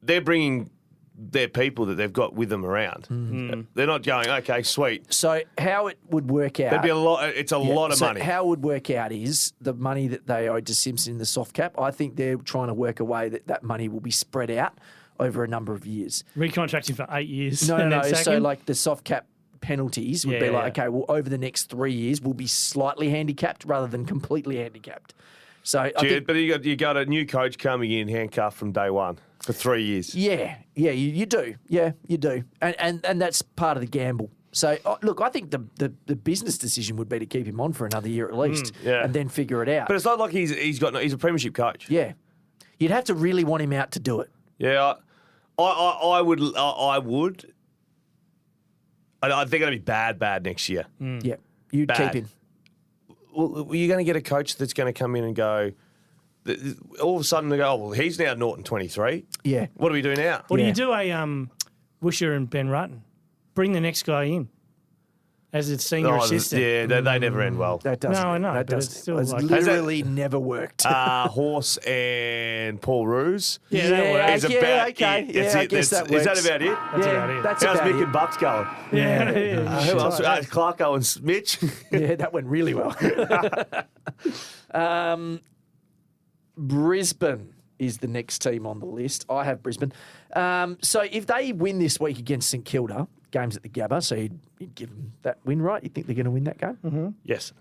They're bringing their people that they've got with them around. Mm-hmm. They're not going, okay, sweet. So how it would work out? There'd be a lot. It's a lot of so money. How it would work out is the money that they owe to Simpson in the soft cap. I think they're trying to work a way that that money will be spread out over a number of years. Recontracting for 8 years. No, and then so sack him? like the soft cap penalties would be Yeah, like, yeah. okay, well, over the next 3 years, we'll be slightly handicapped rather than completely handicapped. So I think, But you got a new coach coming in handcuffed from day one. for 3 years. Yeah, you do. Yeah, you do. And that's part of the gamble. So, look, I think the business decision would be to keep him on for another year at least yeah. and then figure it out. But it's not like he's a premiership coach. Yeah. You'd have to really want him out to do it. Yeah, I would. I think it'll be bad next year. Yeah, you'd Bad. keep him. Well, you're going to get a coach that's going to come in and go. All of a sudden they go, oh, well, he's now Norton 23. Yeah. What do we do now? Or do Yeah. you do a Woosher and Ben Rutten? Bring the next guy in as a senior assistant. Yeah, they never end well. That doesn't. No, I know, That but doesn't. it's still It's like- literally never worked. Horse and Paul Roos. Yeah, that works. Is yeah, about okay. it. Yeah, That's I it. guess that Is that works. about it? That's about it. That's How's about Mick it. and Bucks going? Yeah. Who else? Clarko and Mitch. Yeah, that went really well. Brisbane is the next team on the list. I have Brisbane. So if they win this week against St Kilda, games at the Gabba, so you'd give them that win, right? You think they're going to win that game? Mm-hmm. Yes.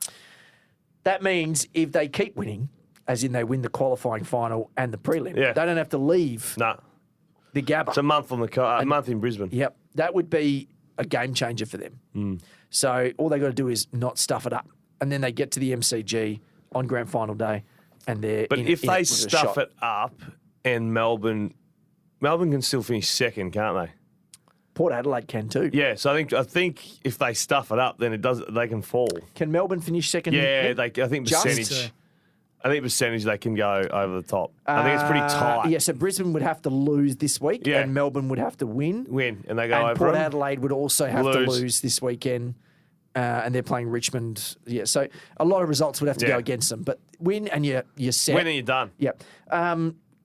That means if they keep winning, as in they win the qualifying final and the prelim, Yeah. they don't have to leave No. the Gabba. It's a month on a month in Brisbane. Yep, that would be a game changer for them. So all they got to do is not stuff it up, and then they get to the MCG on grand final day, and they're. But if in they with a stuff shot. it up and Melbourne can still finish second, can't they? Port Adelaide can too. Yeah, so I think if they stuff it up, then they can fall. Can Melbourne finish second? Yeah, Nick? I think Just? percentage. I think percentage they can go over the top. I think it's pretty tight. Yeah, so Brisbane would have to lose this week, Yeah. and Melbourne would have to win. And they go And over Port them. Adelaide would also have to Lose. lose this weekend, and they're playing Richmond. Yeah, so a lot of results would have to Yeah. go against them, but win and you're set. When are you done? Yep.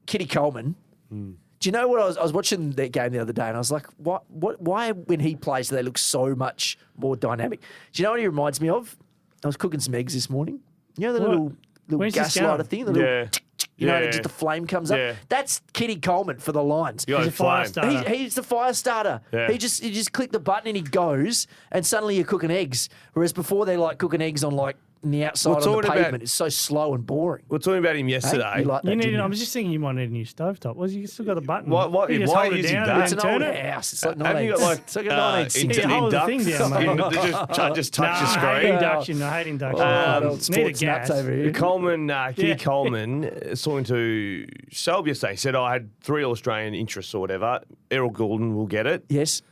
Kitty Coleman. Do you know what I was watching that game the other day, and I was like, why when he plays do they look so much more dynamic? Do you know what he reminds me of? I was cooking some eggs this morning. You know the What? little Where's this gas lighter going? thing, the little Yeah. you know, Yeah. just the flame comes up. Yeah. That's Kitty Coleman for the Lions. You got He's a fire flame. starter. He's the fire starter. Yeah. You just click the button and he goes, and suddenly you're cooking eggs. Whereas before they're like cooking eggs on like the outside We're on the talking pavement. about- It's so slow and boring. We were talking about him Hey, yesterday. you like that, You need. didn't I you? was just thinking you might need a new stovetop. Was you still got the button? Why- You just why hold are it you using down that? and It's then an old turn it? house. It's like Have you got like it's like a 1960s. Yeah, hold the thing down, mate. just touch the I hate screen? induction. I hate induction. old Need a sports gas. nuts over here. Kitty Yeah. Coleman, talking to Selb yesterday, he said, I had 3 Australian interests or whatever. Errol Goulden will get it. Yes.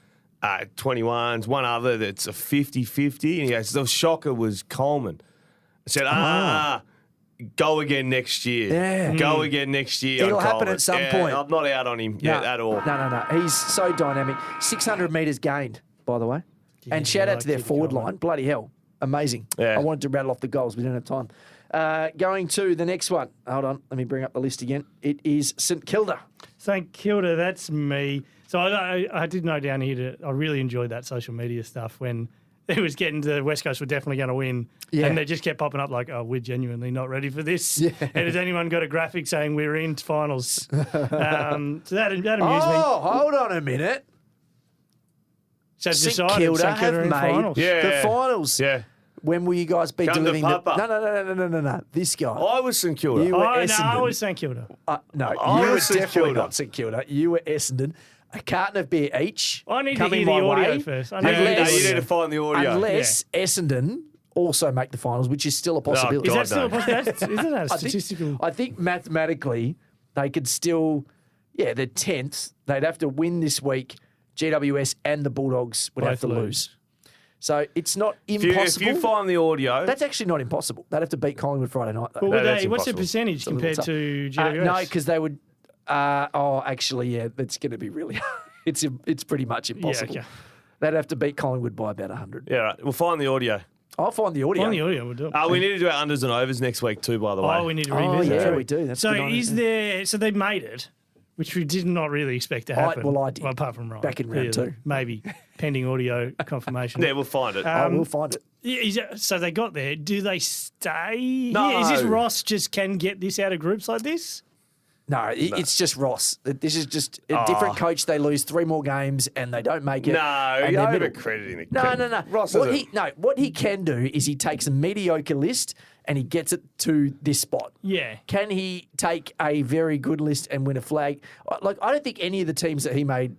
21s, one other that's a 50-50. And he goes, the shocker was Coleman. I said, go again next year. Yeah. Go again next year. It'll on happen Coleman. at some Yeah, point. I'm not out on him yet at all. No. He's so dynamic. 600 metres gained, by the way. And shout I out like to their Kitty forward Coleman. line. Bloody hell. Amazing. Yeah. I wanted to rattle off the goals. We don't have time. Going to the next one. Hold on. Let me bring up the list again. It is St Kilda. St Kilda, that's me. So I did note down here I really enjoyed that social media stuff when it was getting to the West Coast were definitely going to win. Yeah. And they just kept popping up like, oh, we're genuinely not ready for this. Yeah. And has anyone got a graphic saying we're in finals? So that amused me. Oh, hold on a minute. So it's St decided Kilda St Kilda have are in made finals. Yeah. the finals. Yeah. When will you guys be Come to delivering the... Papa. No. This guy. I was St Kilda. You- Oh, were no, I Essendon. was St Kilda. No, I you were was St definitely Kilda. not St Kilda. You were Essendon. A carton of beer each. I need to coming hear the my audio way, first. I Yeah, need to hear the Unless- you audio. need to find the audio. Unless Essendon also make the finals, which is still a possibility. Is God, that still a no. possibility? Isn't that a I think- statistical? I think mathematically they could still, they're 10th. They'd have to win this week. GWS and the Bulldogs would have to Both lose. lose. So it's not If impossible. you find the audio, That's actually not impossible. They'd have to beat Collingwood Friday night, though. Well, would that's they, what's the impossible. percentage a little compared tough. to GWS? No, because they would. Actually, yeah, it's going to be really. It's pretty much impossible. okay. They'd have to beat Collingwood by about 100. yeah, right. We'll find the audio. I'll find the audio. On the audio, we'll do it. We need to do our unders and overs next week too, by the way. Oh, we need to Oh, revisit yeah, it. we do. That's So good on is it. there? So they made it, which we did not really expect to happen. well, I did. apart from Ryan. Back in round two. maybe pending audio confirmation. Yeah, we'll find it. We'll find it. So they got there. Do they stay? No. Is this Ross just can get this out of groups like this? No, it's just Ross. This is just a different coach. They lose 3 more games and they don't make it. No, and you're they're middle. over-crediting. No. Ross What he can do is he takes a mediocre list and he gets it to this spot. Yeah. Can he take a very good list and win a flag? Like, I don't think any of the teams that he made,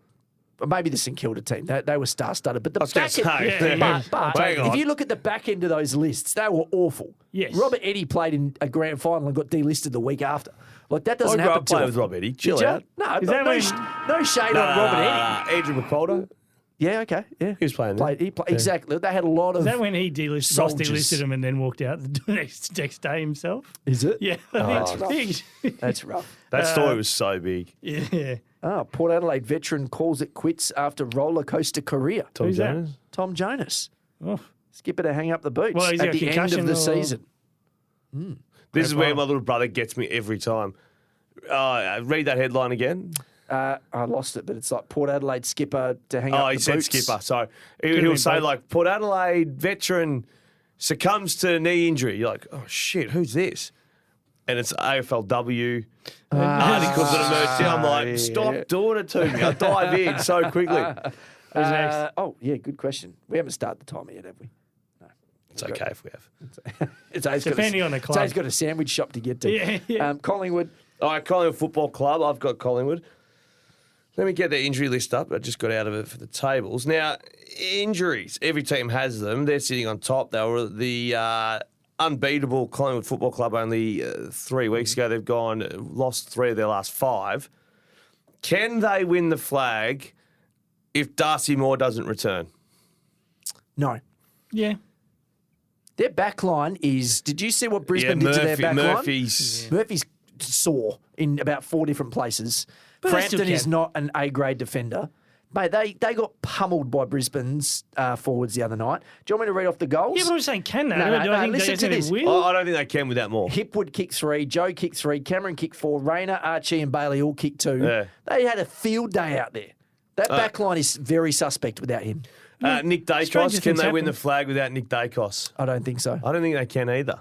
maybe the St Kilda team, they were star-studded. But the back end, but Hang on. if you look at the back end of those lists, they were awful. Yes. Robert Eddy played in a grand final and got delisted the week after. Like, that doesn't I grew happen up too playing with often. Rob Eddy. Did Chill you? out. No, Is that no shade on Robert Eddy. Andrew McCalder. Yeah, okay, yeah. He was playing there. Exactly. They had a lot of. Is that when he delisted, Ross soldiers. delisted him and then walked out the next day himself? Is it? Yeah. That's Big. That's rough. That story was so big. Yeah. Port Adelaide veteran calls it quits after roller coaster career. Tom Who's that? Jones. Tom Jonas. Oh. Skipper to hang up the boots Well, he's at got a the end of concussion the or- season. This is where my little brother gets me every time. Read that headline again. I lost it, but it's like Port Adelaide skipper to hang up Oh, the he said boots. skipper. Sorry. been He'll say, both. like, Port Adelaide veteran succumbs to knee injury. You're like, oh, shit, who's this? And it's AFLW. Articles that emerged. I'm like, stop doing it to me. I dive in so quickly. Who's next? Good question. We haven't started the timer yet, have we? It's okay if we have. Depending on the club. He's got a sandwich shop to get to. Yeah. Collingwood. All right, Collingwood Football Club. I've got Collingwood. Let me get the injury list up. I just got out of it for the tables. Now, injuries. Every team has them. They're sitting on top. They were the unbeatable Collingwood Football Club only 3 weeks ago. They've lost 3 of their last 5. Can they win the flag if Darcy Moore doesn't return? No. Yeah. Their back line is. Did you see what Brisbane did to their back line? Murphy's sore in about 4 different places. But they still Frampton is can. not an A-grade defender. Mate, they got pummeled by Brisbane's forwards the other night. Do you want me to read off the goals? Yeah, but I'm saying can they? No, Do I think listen they to this. will? I don't think they can without Moore. Hipwood kicked 3, Joe kicked 3, Cameron kicked 4, Rayner, Archie and Bailey all kicked 2. Yeah. They had a field day out there. That back line is very suspect without him. Nick Dacos, Stranger can things they win happen. the flag without Nick Dacos? I don't think so. I don't think they can either.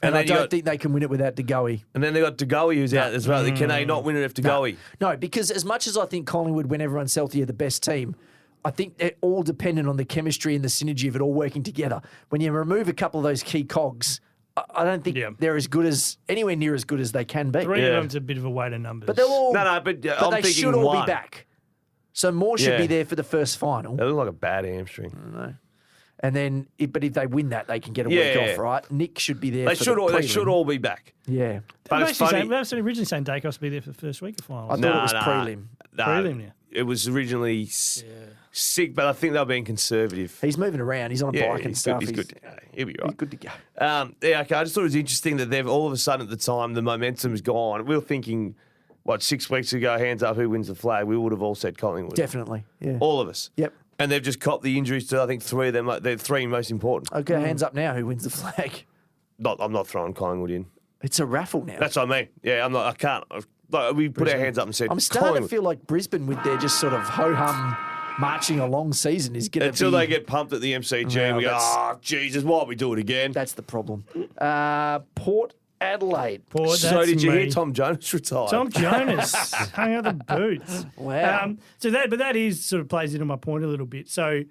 And I then you don't got- think they can win it without DeGoey. And then they got DeGoey who's out as well. Can they not win it if DeGoey? No, because as much as I think Collingwood, when everyone's healthy, are the best team, I think they're all dependent on the chemistry and the synergy of it all working together. When you remove a couple of those key cogs, I don't think they're as good as anywhere near as good as they can be. 3 Yeah. of them's a bit of a weight of numbers. But they'll all. No, but I'm they thinking should all one. be back. So Moore should Yeah. be there for the first final. They look like a bad hamstring. And then, but if they win that, they can get a week Yeah. off, right? Nick should be there. They for should the all. They prelim. should all be back. Yeah, But They it's funny. They were originally saying Dacos would be there for the first week of I finals. thought it was prelim. Prelim, yeah. It was originally sick, but I think they were being conservative. He's moving around. He's on a Yeah, bike and he's stuff. good. He's good to go. He'll be He's right. good to go. Okay. I just thought it was interesting that they've all of a sudden at the time the momentum's gone. We were thinking, 6 weeks ago, hands up, who wins the flag? We would have all said Collingwood. Definitely. Yeah. All of us. Yep. And they've just copped the injuries to I think 3 of them. They're 3 most important. Okay, hands up now. Who wins the flag? I'm not throwing Collingwood in. It's a raffle now. That's what I mean. Yeah, I'm not. I can't. We put our hands up and said, I'm starting Collingwood. to feel like Brisbane, with their just sort of ho-hum marching along season, is going to Until they get pumped at the MCG, Well, we go, that's- oh, Jesus, why don't we do it again? That's the problem. Port Adelaide. Port, So that's did you hear me. Tom Jones retired? Tom Jonas hung out the boots. Wow. But that is sort of plays into my point a little bit. So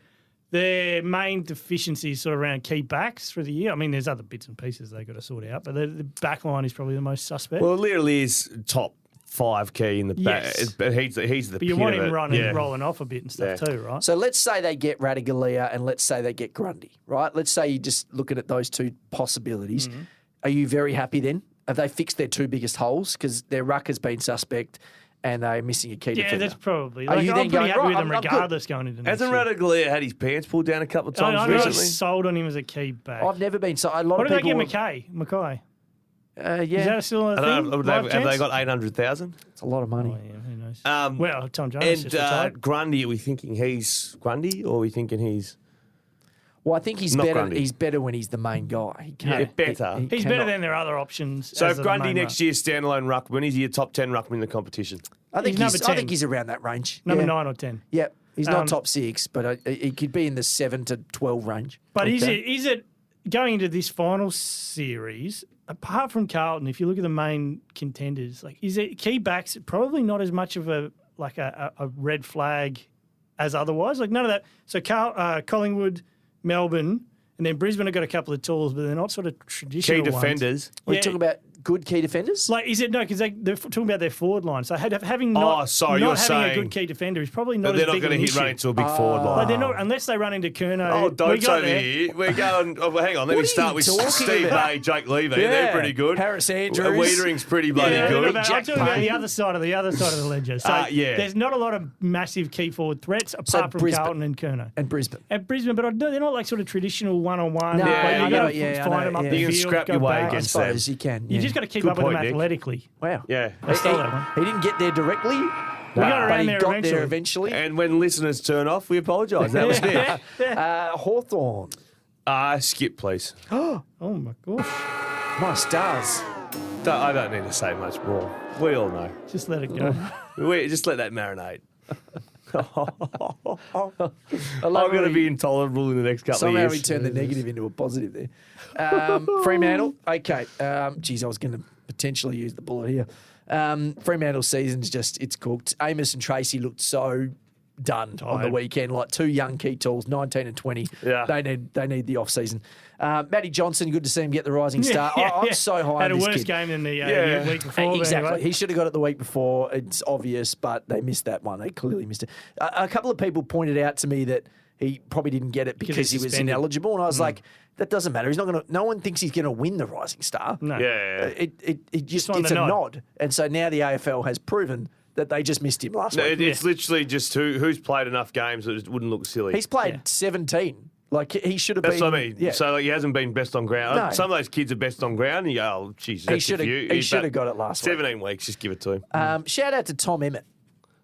their main deficiency is sort of around key backs for the year. I mean, there's other bits and pieces they've got to sort out, but the back line is probably the most suspect. Well, literally is top 5 key in the back. Yes. But he's the but you pin want of him it. running, Yeah. rolling off a bit and stuff too, right? So let's say they get Radigalia and let's say they get Grundy, right? Let's say you're just looking at those 2 possibilities. Mm-hmm. Are you very happy then? Have they fixed their 2 biggest holes? Because their ruck has been suspect and they're missing a key Yeah, defender. that's probably. Are Like, you I'm then pretty going, happy right, with them I'm good. regardless going into next Hasn't year. Radaglia had his pants pulled down a couple of times I'm not recently? sold on him as a key back. I've never been. So a lot What of did they people. get Mackay? Yeah, Is that still a I thing? don't know, Live have they chance? got 800,000? it's a lot of money. Oh, yeah, who knows? Well, Tom Jones and just retired. Grundy, are we thinking he's Grundy or are we thinking he's... Well, I think he's Not better. Grundy. He's better when he's the main guy. He can't. Yeah, better. He's better than their other options. So as if the Grundy main next ruck. year standalone ruckman, is he a top 10 ruckman in the competition? I think He's number he's. I 10. think he's around that range. Number yeah. 9 or 10. Yep. He's not Um, top 6, but he could be in the 7 to 12 range. But Okay. is it going into this final series, apart from Carlton, if you look at the main contenders, like is it key backs probably not as much of a red flag as otherwise. Like none of that. So Collingwood, Melbourne, and then Brisbane have got a couple of tools, but they're not sort of traditional Key defenders. Are you talking about good key defenders? Like, is it no? Because they're talking about their forward line. So having you're not having a saying good key defender is probably not. But they're as not big going to an hit issue. right into a big forward line. Like they're not unless they run into Curnow. Oh, We don't got over there. here. We're going. Oh, well, hang on. Let me are start you with talking Steve about? May, Jake Levy. They're pretty good. Harris Andrews. Wiedering's pretty bloody Yeah, good. I'm talking about the other side of the ledger. So yeah. there's not a lot of massive key forward threats apart from Brisbane. Carlton and Curnow. And Brisbane. At Brisbane, but they're not like sort of traditional one-on-one. No, Like, I you know, got to yeah, I find know, them up yeah. the You can field, scrap go your way back. I against them. suppose you can. You yeah. just got to keep Good up with them point, Nick. athletically. Wow. Yeah. I stole that one. He didn't get there directly, got but around he there got eventually. there eventually. And when listeners turn off, we apologise. That was Nick. Hawthorn. Skip, please. Oh my gosh! My stars. I don't need to say much more. We all know. Just let it go. Just let that marinate. I'm I love going to how be intolerable in the next couple of Somehow years. we turned the negative into a positive there. Fremantle. Okay. Geez, I was going to potentially use the bullet here. Fremantle's season's it's cooked. Amos and Tracy looked so done on the weekend, like two young key tools, 19 and 20. Yeah. They need the off-season. Matty Johnson, good to see him get the rising star. I'm so high Had on a this worse kid. game than the week before. but Exactly. anyway. He should have got it the week before. It's obvious, but they missed that one. They clearly missed it. A couple of people pointed out to me that he probably didn't get it because he was suspended. ineligible, and I was like, that doesn't matter. He's not going to. No one thinks he's going to win the rising star. No. Yeah. It just won it's the a nod. nod, and so now the AFL has proven that they just missed him last No, week. it's literally just who's played enough games that it wouldn't look silly. He's played 17. Like he should have been. That's what I mean. Yeah. So he hasn't been best on ground. No. Some of those kids are best on ground. And you go, oh, jeez, that's should a have. few. He should have got it last week. 17 weeks, just give it to him. Shout out to Tom Emmett.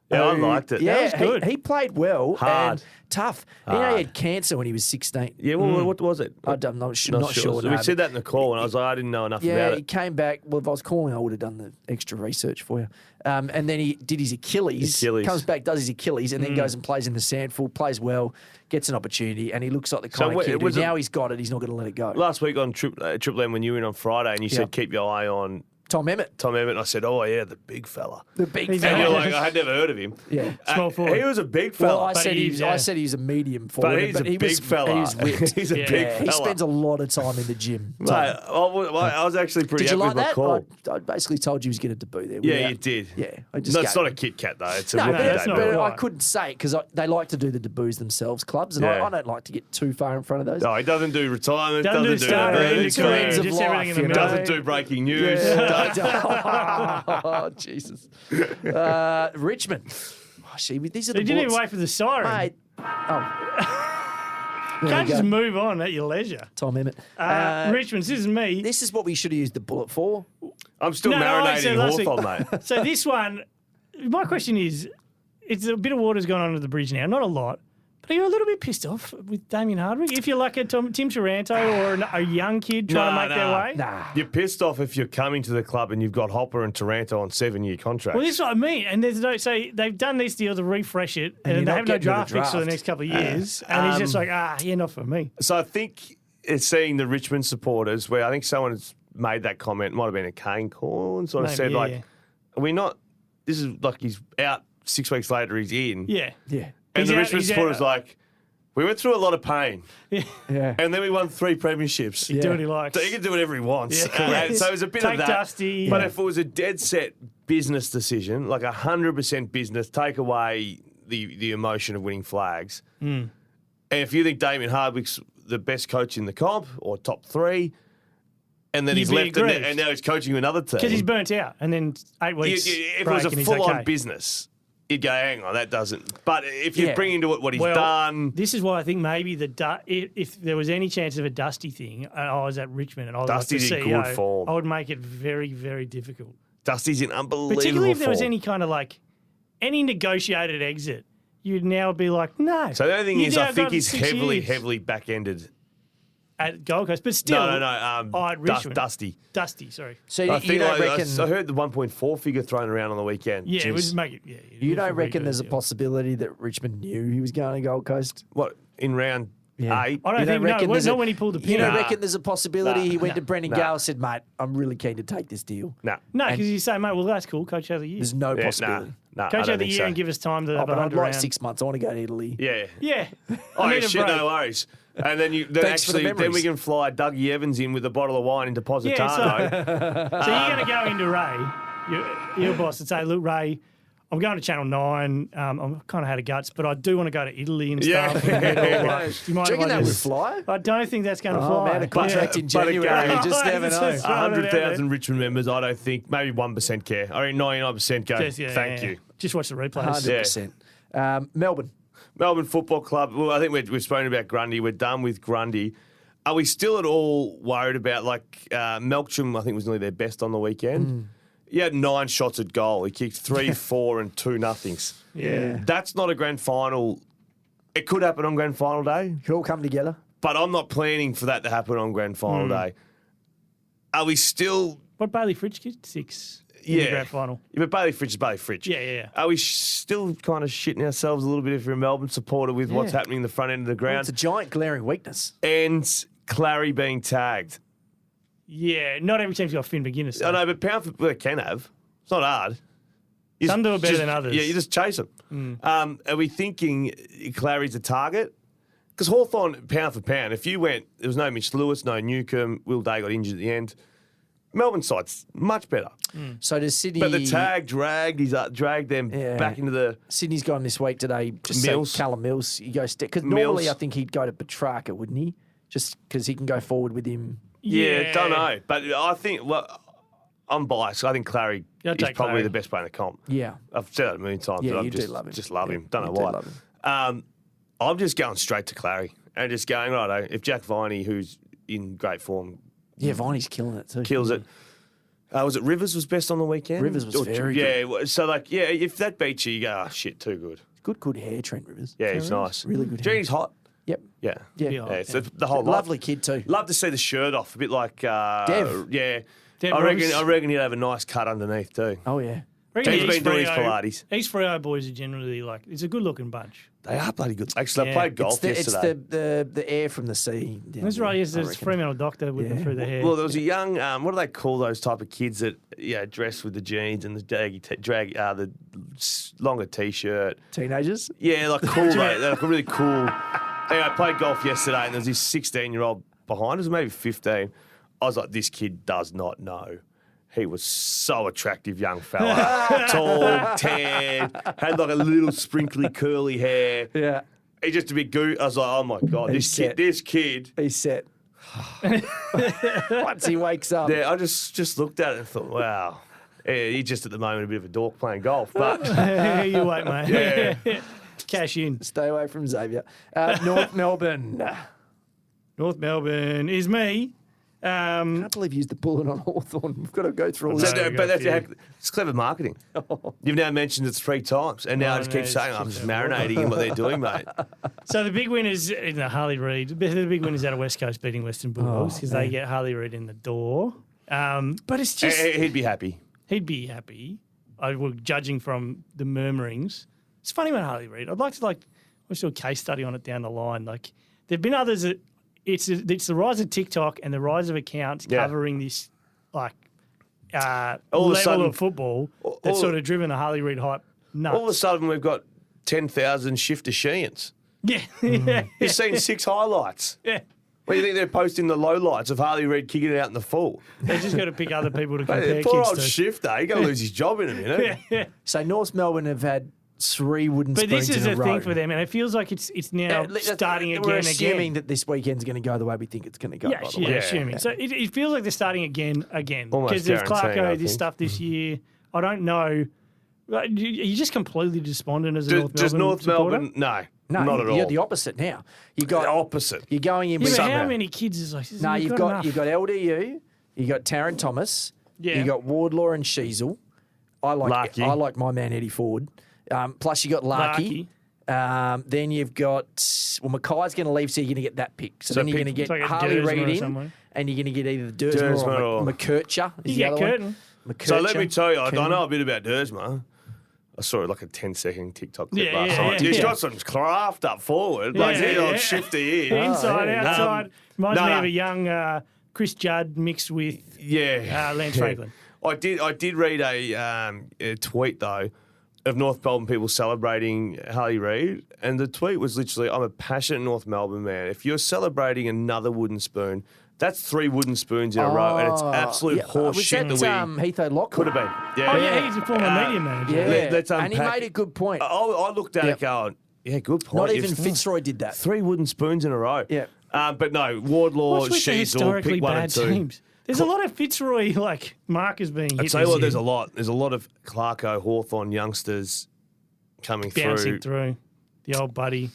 Yeah, I who- liked it. Yeah, That was good. He played well. Hard. And tough. You know, he had cancer when he was 16. Yeah, well, what was it? I'm not sure. Not sure. So we no, said but- that in the call, and I was like, I didn't know enough Yeah, about he it. came back. Well, if I was calling, I would have done the extra research for you. And then he did his Achilles. Comes back, does his Achilles, and then goes and plays in the Sandful, plays well, gets an opportunity, and he looks like the kind of kid who now he's got it, he's not going to let it go. Last week on Triple M when you were in on Friday, and you said keep your eye on Tom Emmett. and I said, oh, yeah, the big fella. The big He's fella. And you're like, I had never heard of him. Yeah. Small forward. He was a big Well, fella. I said he's- I said he's a medium forward, but he's a he big was, fella. He was whipped. He's a big Yeah, he fella. spends a lot of time in the gym. Mate, I was actually pretty Did you happy like with my that? call. I basically told you he was going to debut there. Yeah, without- you did. Yeah, I just No, it's gave- not a Kit Kat, though. It's a No, rookie that's debut. not but I right. couldn't say it because they like to do the debuts themselves, clubs, and Yeah. I don't like to get too far in front of those. No, he doesn't do retirement. Doesn't do start or end of Two career, ends of just life, everything in the you know. middle. Doesn't do breaking news. Oh, Jesus. Richmond. Oh, see, these are the He didn't even bullets. wait for the siren. Mate. Oh. There Can't we just go. move on at your leisure. Tom Emmett. Richmond, this is me. This is what we should have used the bullet for. I'm still No, I said marinating last week- Hawthorn, mate. So this one, my question is, it's a bit of water's gone under the bridge now, not a lot, but are you a little bit pissed off with Damien Hardwick? If you're like a Tim Taranto or a young kid trying to make their way? Nah. You're pissed off if you're coming to the club and you've got Hopper and Taranto on 7-year contracts. Well, this is what I mean. And there's no, so they've done this deal to refresh it, And you're and they not have no getting to the draft picks for the draft. next couple of years. And he's just like, yeah, not for me. So I think it's seeing the Richmond supporters where I think someone has made that comment, might have been a Kane Corn, sort of Maybe, said, yeah, like, yeah. are we not, this is like he's out 6 weeks later, he's in. Yeah. Yeah. And He's the out- Richmond he's out- supporters like, we went through a lot of pain Yeah. and then we won 3 premierships. Do what he likes. So he can do whatever he wants. Yeah. And so it was a bit Take of that. Dusty. But Yeah. if it was a dead set business decision, like 100% business, take away the emotion of winning flags. Hmm. And if you think Damien Hardwick's the best coach in the comp or top 3, and then You'd he's be left aggrieved. and now he's coaching another team. Because he's burnt out. And then 8 weeks. If it break was a and he's full-on okay. busined you'd go, hang on, that doesn't. But if you Yeah. bring into it what he's Well, done, This is why I think maybe if there was any chance of a Dusty thing, and I was at Richmond and I was Dusty's like in the CEO, good form. I would make it very, very difficult. Dusty's in unbelievable Particularly if there was form. any kind of like any negotiated exit, you'd now be like, no. So the only thing You've is, now I think got he's 6 years heavily back-ended. at Gold Coast, but still, No. at Richmond, Dusty. Dusty, sorry. So I you think don't like, reckon... I heard the 1.4 figure thrown around on the weekend. Yeah, it Jeez. would make it. Yeah, You don't reckon redo there's a it, yeah. possibility that Richmond knew he was going to Gold Coast? What, in round Yeah. A. I You don't think, reckon no, there's not when he pulled the pin. You don't Nah. reckon there's a possibility Nah. he went to Brendan Nah. Gale, said, mate, I'm really keen to take this deal. No. No, And- because you say, mate, well, that's cool. Coach of the year. There's no Yeah, possibility. Nah, I Coach don't of the think year so. and give us time to Oh, have but a I'd hunt like around. 6 months. I want to go to Italy. Yeah. Yeah. Oh, I need a shit, break. no worries. And then Thanks for the then we memories. can fly Dougie Evans in with a bottle of wine into Positano. Yeah, so you're going to go into Ray, your boss, and say, look, Ray, I'm going to Channel 9. I'm kind of had a guts, but I do want to go to Italy and Yeah. stuff. And get all, Yeah. do you mind Do you if reckon I that would just- fly? I don't think that's going to Oh, fly. man, a contract in But January. again- You just never It's know. just- Throwing it out 100,000 Richmond members, I don't think. Maybe 1% care. I mean, 99% go, Just, yeah, thank yeah. you. Just watch the replays. 100%. Melbourne. Melbourne Football Club. Well, I think we've spoken about Grundy. We're done with Grundy. Are we still at all worried about, like, Melksham, I think, was nearly their best on the weekend? He had 9 shots at goal. He kicked 3, 4 and 2 nothings. Yeah. That's not a grand final. It could happen on grand final day, Could all come together. but I'm not planning for that to happen on grand final day. Are we still... What Bailey Fritsch kicked? 6 in the grand final. Yeah, but Bailey Fritsch is Bailey Fritsch. Yeah, yeah, yeah. Are we still kind of shitting ourselves a little bit if you're a Melbourne supporter with what's Yeah. happening in the front end of the ground? It's a giant glaring weakness. And Clary being tagged. Yeah, not every team's got Finn McGuinness. I though. know, but pound for they can have. It's not hard. You Some do it better just- than others. Yeah, you just chase them. Are we thinking Clary's a target? Because Hawthorn, pound for pound, if you went, there was no Mitch Lewis, no Newcomb, Will Day got injured at the end. Melbourne side's much better. So does Sydney... But the tag dragged them Yeah. back into the... Sydney's gone this week today. Just Mills. say Callum Mills. He goes... Because Mills. normally I think he'd go to Petrarca, wouldn't he? Just because he can go forward with him. Yeah, don't know. But I think, well, I'm biased. I think Clary Yeah, I'd is take probably Clary. the best player in the comp. Yeah. I've said that a million times. Yeah, but you I'm do just, love him. Just love Yeah, him. Don't you know do why. love him. I'm just going straight to Clary and just going, righto, if Jack Viney, who's in great form, Yeah, Viney's killing it too. kills it. Was it Rivers was best on the weekend? Rivers was very good. So, like, yeah, if that beats you, you go, oh, shit, too good. Good hair, Trent Rivers. Yeah, he's nice. Really good Do you hair. think he's hot? Yep. Yeah. Yeah. Yeah. Yeah, so the whole lot. Lovely kid too. Love to see the shirt off, a bit like Dev. Yeah. Dev I Roberts. reckon he'd have a nice cut underneath too. Oh yeah. Reckon He's the been East doing his Freo- Pilates. East Freo boys are generally like, it's a good looking bunch. They are bloody good. Actually, I Yeah. played golf It's yesterday. the air from the sea. down That's there, right, yes, I there's reckon. Fremantle doctor with them Yeah. through the hair. Well, there was a young, what do they call those type of kids that dress with the jeans and the the longer t-shirt? Teenagers. Yeah, like cool, mate. They're like really cool. Anyway, I played golf yesterday and there was this 16-year-old behind us, maybe 15. I was like, this kid does not know. He was so attractive, young fella. Tall, tan, had like a little sprinkly curly hair. Yeah. He just a bit goo. I was like, oh my God, He's set. this kid. He's set. Once he wakes up. Yeah, I just looked at it and thought, wow. Yeah, he's just at the moment a bit of a dork playing golf. But You wait, mate. Yeah. Cash in. Stay away from Xavier. North Melbourne. North Melbourne is me. I can't believe you used the bullet on Hawthorn. We've got to go through all So, this. No, but that's yeah. it's clever marketing. You've now mentioned it 3 times, and now I just keep no, saying it's I'm just just marinating in what they're doing, mate. So the big winners in the Harley Reid, the big winners out of West Coast beating Western Bulldogs because they get Harley Reid in the door. But it's just, He'd be happy. he'd be happy. Judging from the murmurings. It's funny about Harley Reid. I'd like to let's do a case study on it down the line. Like there've been others that it's the rise of TikTok and the rise of accounts Yeah. covering this like All of a level sudden- of football that's sort of driven the Harley Reid hype nuts. All of a sudden, we've got 10,000 shifter Sheehan's. yeah, yeah, You've seen 6 highlights. yeah. What do you think they're posting the lowlights of Harley Reid kicking it out in the full? They just got to pick other people to Hey, compare poor kids old to. shifter, he's going to lose his job in a minute. Yeah. So North Melbourne have had 3 wooden But spoons this is in a the row. thing for them, and it feels like it's now starting again. We're assuming again. that this weekend's going to go the way we think it's going to go. Yeah, by the way. assuming. So it feels like they're starting again. Almost Because there's guaranteeing, I Clarko, this think. stuff this year. I don't know. Like, you're just completely despondent as a Does North Melbourne North supporter? Melbourne? No, No, not at all. you're the opposite now. You The got opposite. You're going in Yeah, with but how Somehow. many kids is like? No, you've got enough. LDU, you got Taron Thomas, Yeah. you got Wardlaw and Sheasel. I Larky. like my man Eddie Ford. Plus you got Larky. Then you've got Mackay's going to leave, so you're going to get that pick. So then you're going to It's get like a Harley Dersma Reid or in, someone. and you're going to get either Dersma Dersma or or- McKercher. You get Curtin. So let me tell you, I know a bit about Dersma. I saw it like a 10-second TikTok clip Yeah, last yeah, night. yeah, He's yeah. got some craft up forward. Like, Yeah, he's yeah, on yeah. shifty here. Inside, yeah. outside. Reminds no, me no. of a young Chris Judd mixed with Lance Franklin. I did read a tweet, though, of North Melbourne people celebrating Harley Reid. And the tweet was literally, I'm a passionate North Melbourne man. If you're celebrating another wooden spoon, that's 3 wooden spoons in a row. And it's absolute horse shit was that that Heath O'Loughlin? could have been. Yeah. Oh, yeah, he's a former media manager. Yeah, Let's and he unpack made a good point. I looked at Yep. it going, yeah, good point. Not even It's Fitzroy did that. 3 wooden spoons in a row. Yeah. But no, Wardlaw, What's with the Sheezel, historically pick 1 bad and 2. teams? There's a lot of Fitzroy markers being hit. I'd tell you this what, there's year. a lot. There's a lot of Clarko, Hawthorn youngsters coming Bouncing through. The old buddy.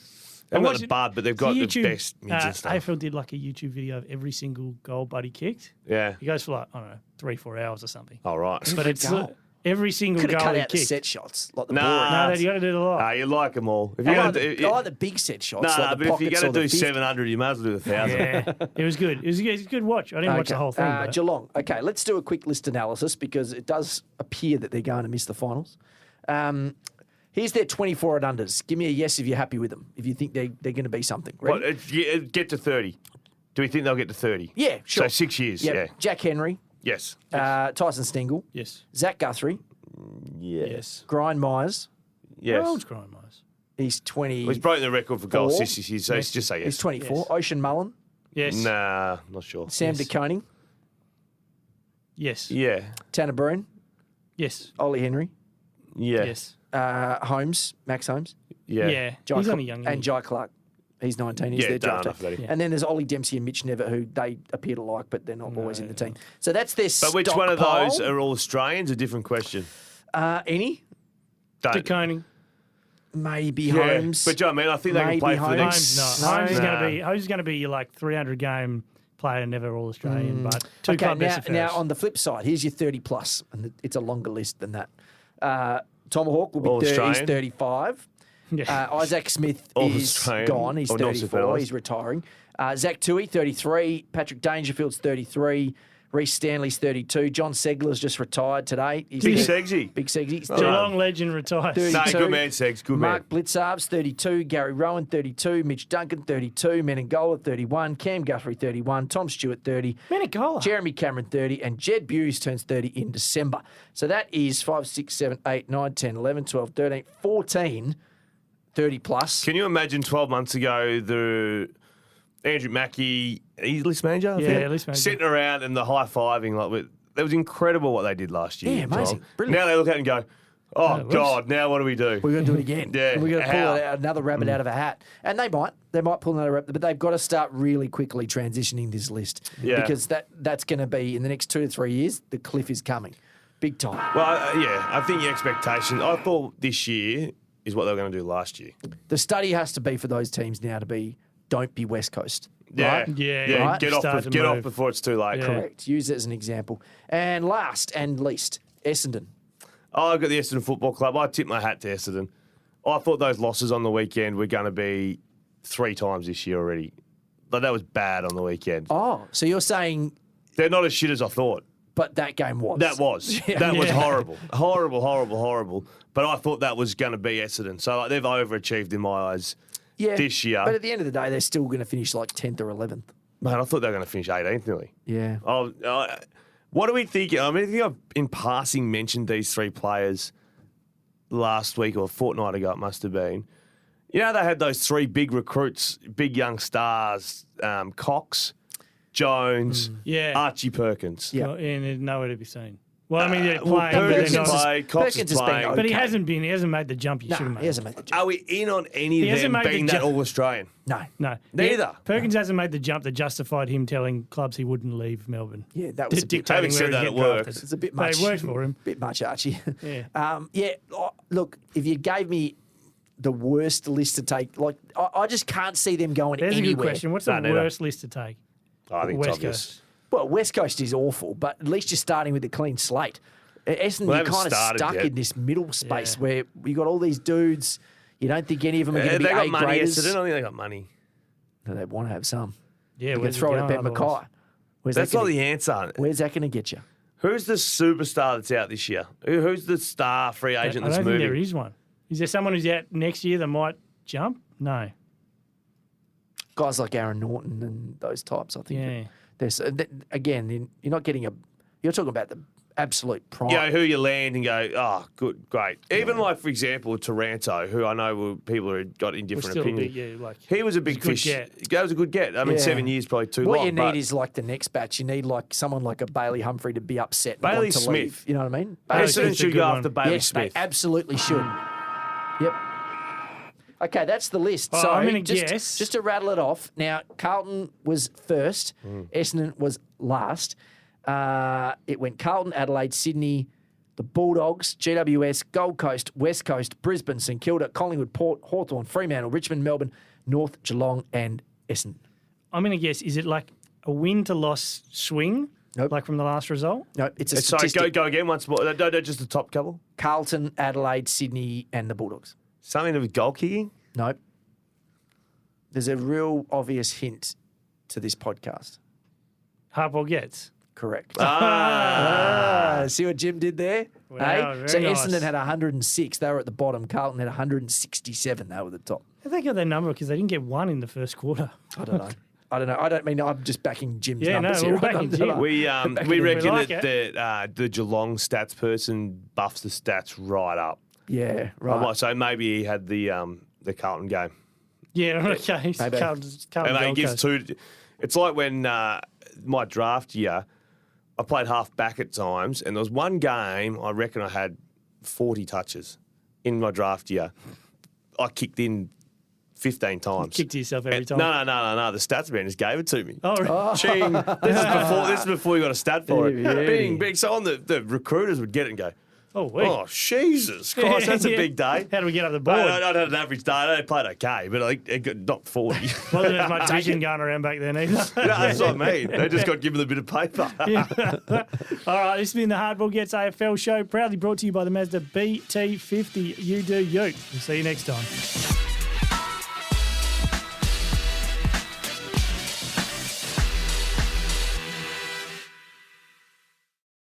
They've I got watched the it- bud, but they've got the YouTube, best mids and stuff. AFL did like a YouTube video of every single goal Buddy kicked. Yeah. He goes for like, I don't know, 3-4 hours or something. All right. But it's goal. every single Could have goal cut he out the kicked. set shots, like the Nah. boring. No, you got to do it a lot. You like them all. If I you're like, gonna the, do, I like the big set shots, no, like the but if you're pockets going or to the do 50. 700, you might as well do 1,000. Yeah, it was good. It was a good watch. I didn't watch the whole thing. but- Geelong. Okay, let's do a quick list analysis because it does appear that they're going to miss the finals. Here's their 24 and unders. Give me a yes if you're happy with them, if you think they're going to be something. Ready? Get to 30. Do we think they'll get to 30? Yeah, sure. So 6 years, Yep. yeah. Jack Henry, Yes. Tyson Stengel, yes. Zach Guthrie, Yes. Brian Myers. Yes. How old's Grime Myers? He's 20. Well, he's broken the record for goals 4. this year, so just say yes. He's 24. Yes. Ocean Mullen, Yes. Nah, not sure. Sam Yes. DeConing, Yes. Yeah. Tanner Brune, Yes. Ollie Henry, Yeah. Yes. Holmes, Max Holmes, Yeah. Yeah. Jai He's Cl- only young. and Jai Clark. He's 19. He's Yeah, their done draft enough pick. of that. And then there's Ollie Dempsey and Mitch Nevitt, who they appear to like, but they're not always in the team. So that's their But which one of stockpile. those are all Australians? A different question. Any? Don't. DeConing. Maybe Yeah. Holmes. But, I mean, I think they Maybe can play for the Holmes. next... Holmes not. Holmes is Nah. going to be your like 300 game player, never all Australian, but two club best affairs. now on the flip side, here's your 30 plus, and it's a longer list than that. Tomahawk will be All 30, he's Australian. 35. Yeah. Isaac Smith All is Australian. gone. He's Or not 34. Supervised. He's retiring. Zach Toohey, 33. Patrick Dangerfield's 33. Reece Stanley's 32. John Segler's just retired today. He's Big 30 Segsy. Big Segsy. He's Geelong legend retires. 32. No, good man, Segs. Good Mark man. Blitzarves, 32. Gary Rowan, 32. Mitch Duncan, 32. Menengola, 31. Cam Guthrie, 31. Tom Stewart, 30. Menegola. Jeremy Cameron, 30. And Jed Bewes turns 30 in December. So that is 5, 6, 7, 8, 9, 10, 11, 12, 13, 14, 30 plus. Can you imagine 12 months ago, the Andrew Mackey, he's list manager? I Yeah, think? list manager. Sitting around and the high-fiving. It was incredible what they did last year. Yeah, amazing. 12. Brilliant. Now they look at it and go, oh, whoops. God, now what do we do? We're going to do it again. Yeah, We're going to pull how? it out, another rabbit out of a hat. And they might pull another rabbit, but they've got to start really quickly transitioning this list. Yeah. Because that's going to be, in the next 2 to 3 years, the cliff is coming. Big time. Well, yeah, I think the expectation, I thought this year is what they were going to do last year. The study has to be for those teams now to be, don't be West Coast. Yeah, Right? Yeah, right. Get off, Start to get off move. before it's too late. Yeah. Correct. Use it as an example. And last and least, Essendon. Oh, I've got the Essendon Football Club. I tip my hat to Essendon. I thought those losses on the weekend were going to be 3 times this year already. Like, that was bad on the weekend. Oh, so you're saying, They're not as shit as I thought. but that game was. That was. That was horrible. Horrible. But I thought that was going to be Essendon. So like, they've overachieved in my eyes this year. But at the end of the day, they're still going to finish like 10th or 11th. Man, I thought they were going to finish 18th nearly. Yeah. What do we think? I mean, I think I've in passing mentioned these 3 players last week or a fortnight ago, it must have been. You know, they had those 3 big recruits, big young stars, Cox, Jones, Yeah. Archie Perkins. Yeah. And there's nowhere to be seen. Well, I mean, they're playing, but Perkins they're has not. played, Cox Perkins is has been playing. But he okay. hasn't made the jump he should have No, made. he hasn't made the jump. Are we in on any He of hasn't them made the being that jump. All-Australian? No. No. Neither. Perkins hasn't made the jump that justified him telling clubs he wouldn't leave Melbourne. Yeah, that was a bit, Dictating Having said where that, he'd it get worked. drafted. it's a bit But much. it worked for him. Bit much, Archie. Yeah. Look, if you gave me the worst list to take, like, I just can't see them going There's anywhere. a good question. What's the No, neither. worst list to take? I think it's West obvious. Coast. Well, West Coast is awful, but at least you're starting with a clean slate. Essendon, Well, they you're haven't kind of started stuck yet. in this middle space Yeah. where you got all these dudes. You don't think any of them are going to They be got A money, graders. Essendon. I think they got money. No, they want to have some. Yeah, You can where's throw it it at going Ben otherwise? Mackay. Where's That's that not gonna, the answer. Where's that going to get you? Who's the superstar that's out this year? Who's the star free agent I that's don't moving? think there is one. Is there someone who's out next year that might jump? No. Guys like Aaron Norton and those types, I think. Yeah. There's again, you're not getting you're talking about the absolute prime. You know, who you land and go, oh, good, great. Even like, for example, Taranto, who I know people have got indifferent still a opinions. bit, yeah, like, he was a big good fish. get. That was a good get. I mean, Yeah. 7 years probably too What long. you but need is like the next batch. You need like someone like a Bailey Humphrey to be upset. And Bailey want to Smith. leave. You know what I mean? Bailey Essendon Smith's a should good go one. after Bailey Yes, Smith. they absolutely should. Yep. Okay, that's the list. Well, So I'm gonna just, guess- just to rattle it off. Now, Carlton was first. Essendon was last. It went Carlton, Adelaide, Sydney, the Bulldogs, GWS, Gold Coast, West Coast, Brisbane, St Kilda, Collingwood, Port, Hawthorn, Fremantle, Richmond, Melbourne, North, Geelong, and Essendon. I'm going to guess, is it like a win to loss swing, Nope. like from the last result? No, it's a Sorry, statistic. go again once more. No, just the top couple. Carlton, Adelaide, Sydney, and the Bulldogs. Something to do with goal kicking? Nope. There's a real obvious hint to this podcast. Hardball gets. Correct. Ah. See what Jim did there? Wow, very So nice. Essendon had 106. They were at the bottom. Carlton had 167. They were the top. I think they got their number because they didn't get one in the first quarter. I don't know. I don't mean I'm just backing Jim's Yeah, no, numbers we're here. backing Jim. We We reckon like that the Geelong stats person buffs the stats right up. Yeah, right. So maybe he had the Carlton game. Yeah, okay. Maybe. Carlton's And he Gold gives Coast. two. It's like when my draft year, I played half back at times, and there was one game I reckon I had 40 touches in my draft year. I kicked in 15 times. Kicked yourself every time. No. The stats man just gave it to me. Oh, right. Ching. This is before you got a stat for it. Yeah. Bing, bing. So on the recruiters would get it and go, Oh, wait. oh, Jesus Christ, that's Yeah. a big day. How do we get up the board? I had an average day. I played okay, but I got not 40. Wasn't as much vision going around back then either. No, that's what I mean. They just got given a bit of paper. All right, this has been the Hardball Gets AFL show, proudly brought to you by the Mazda BT50. You do you. We'll see you next time.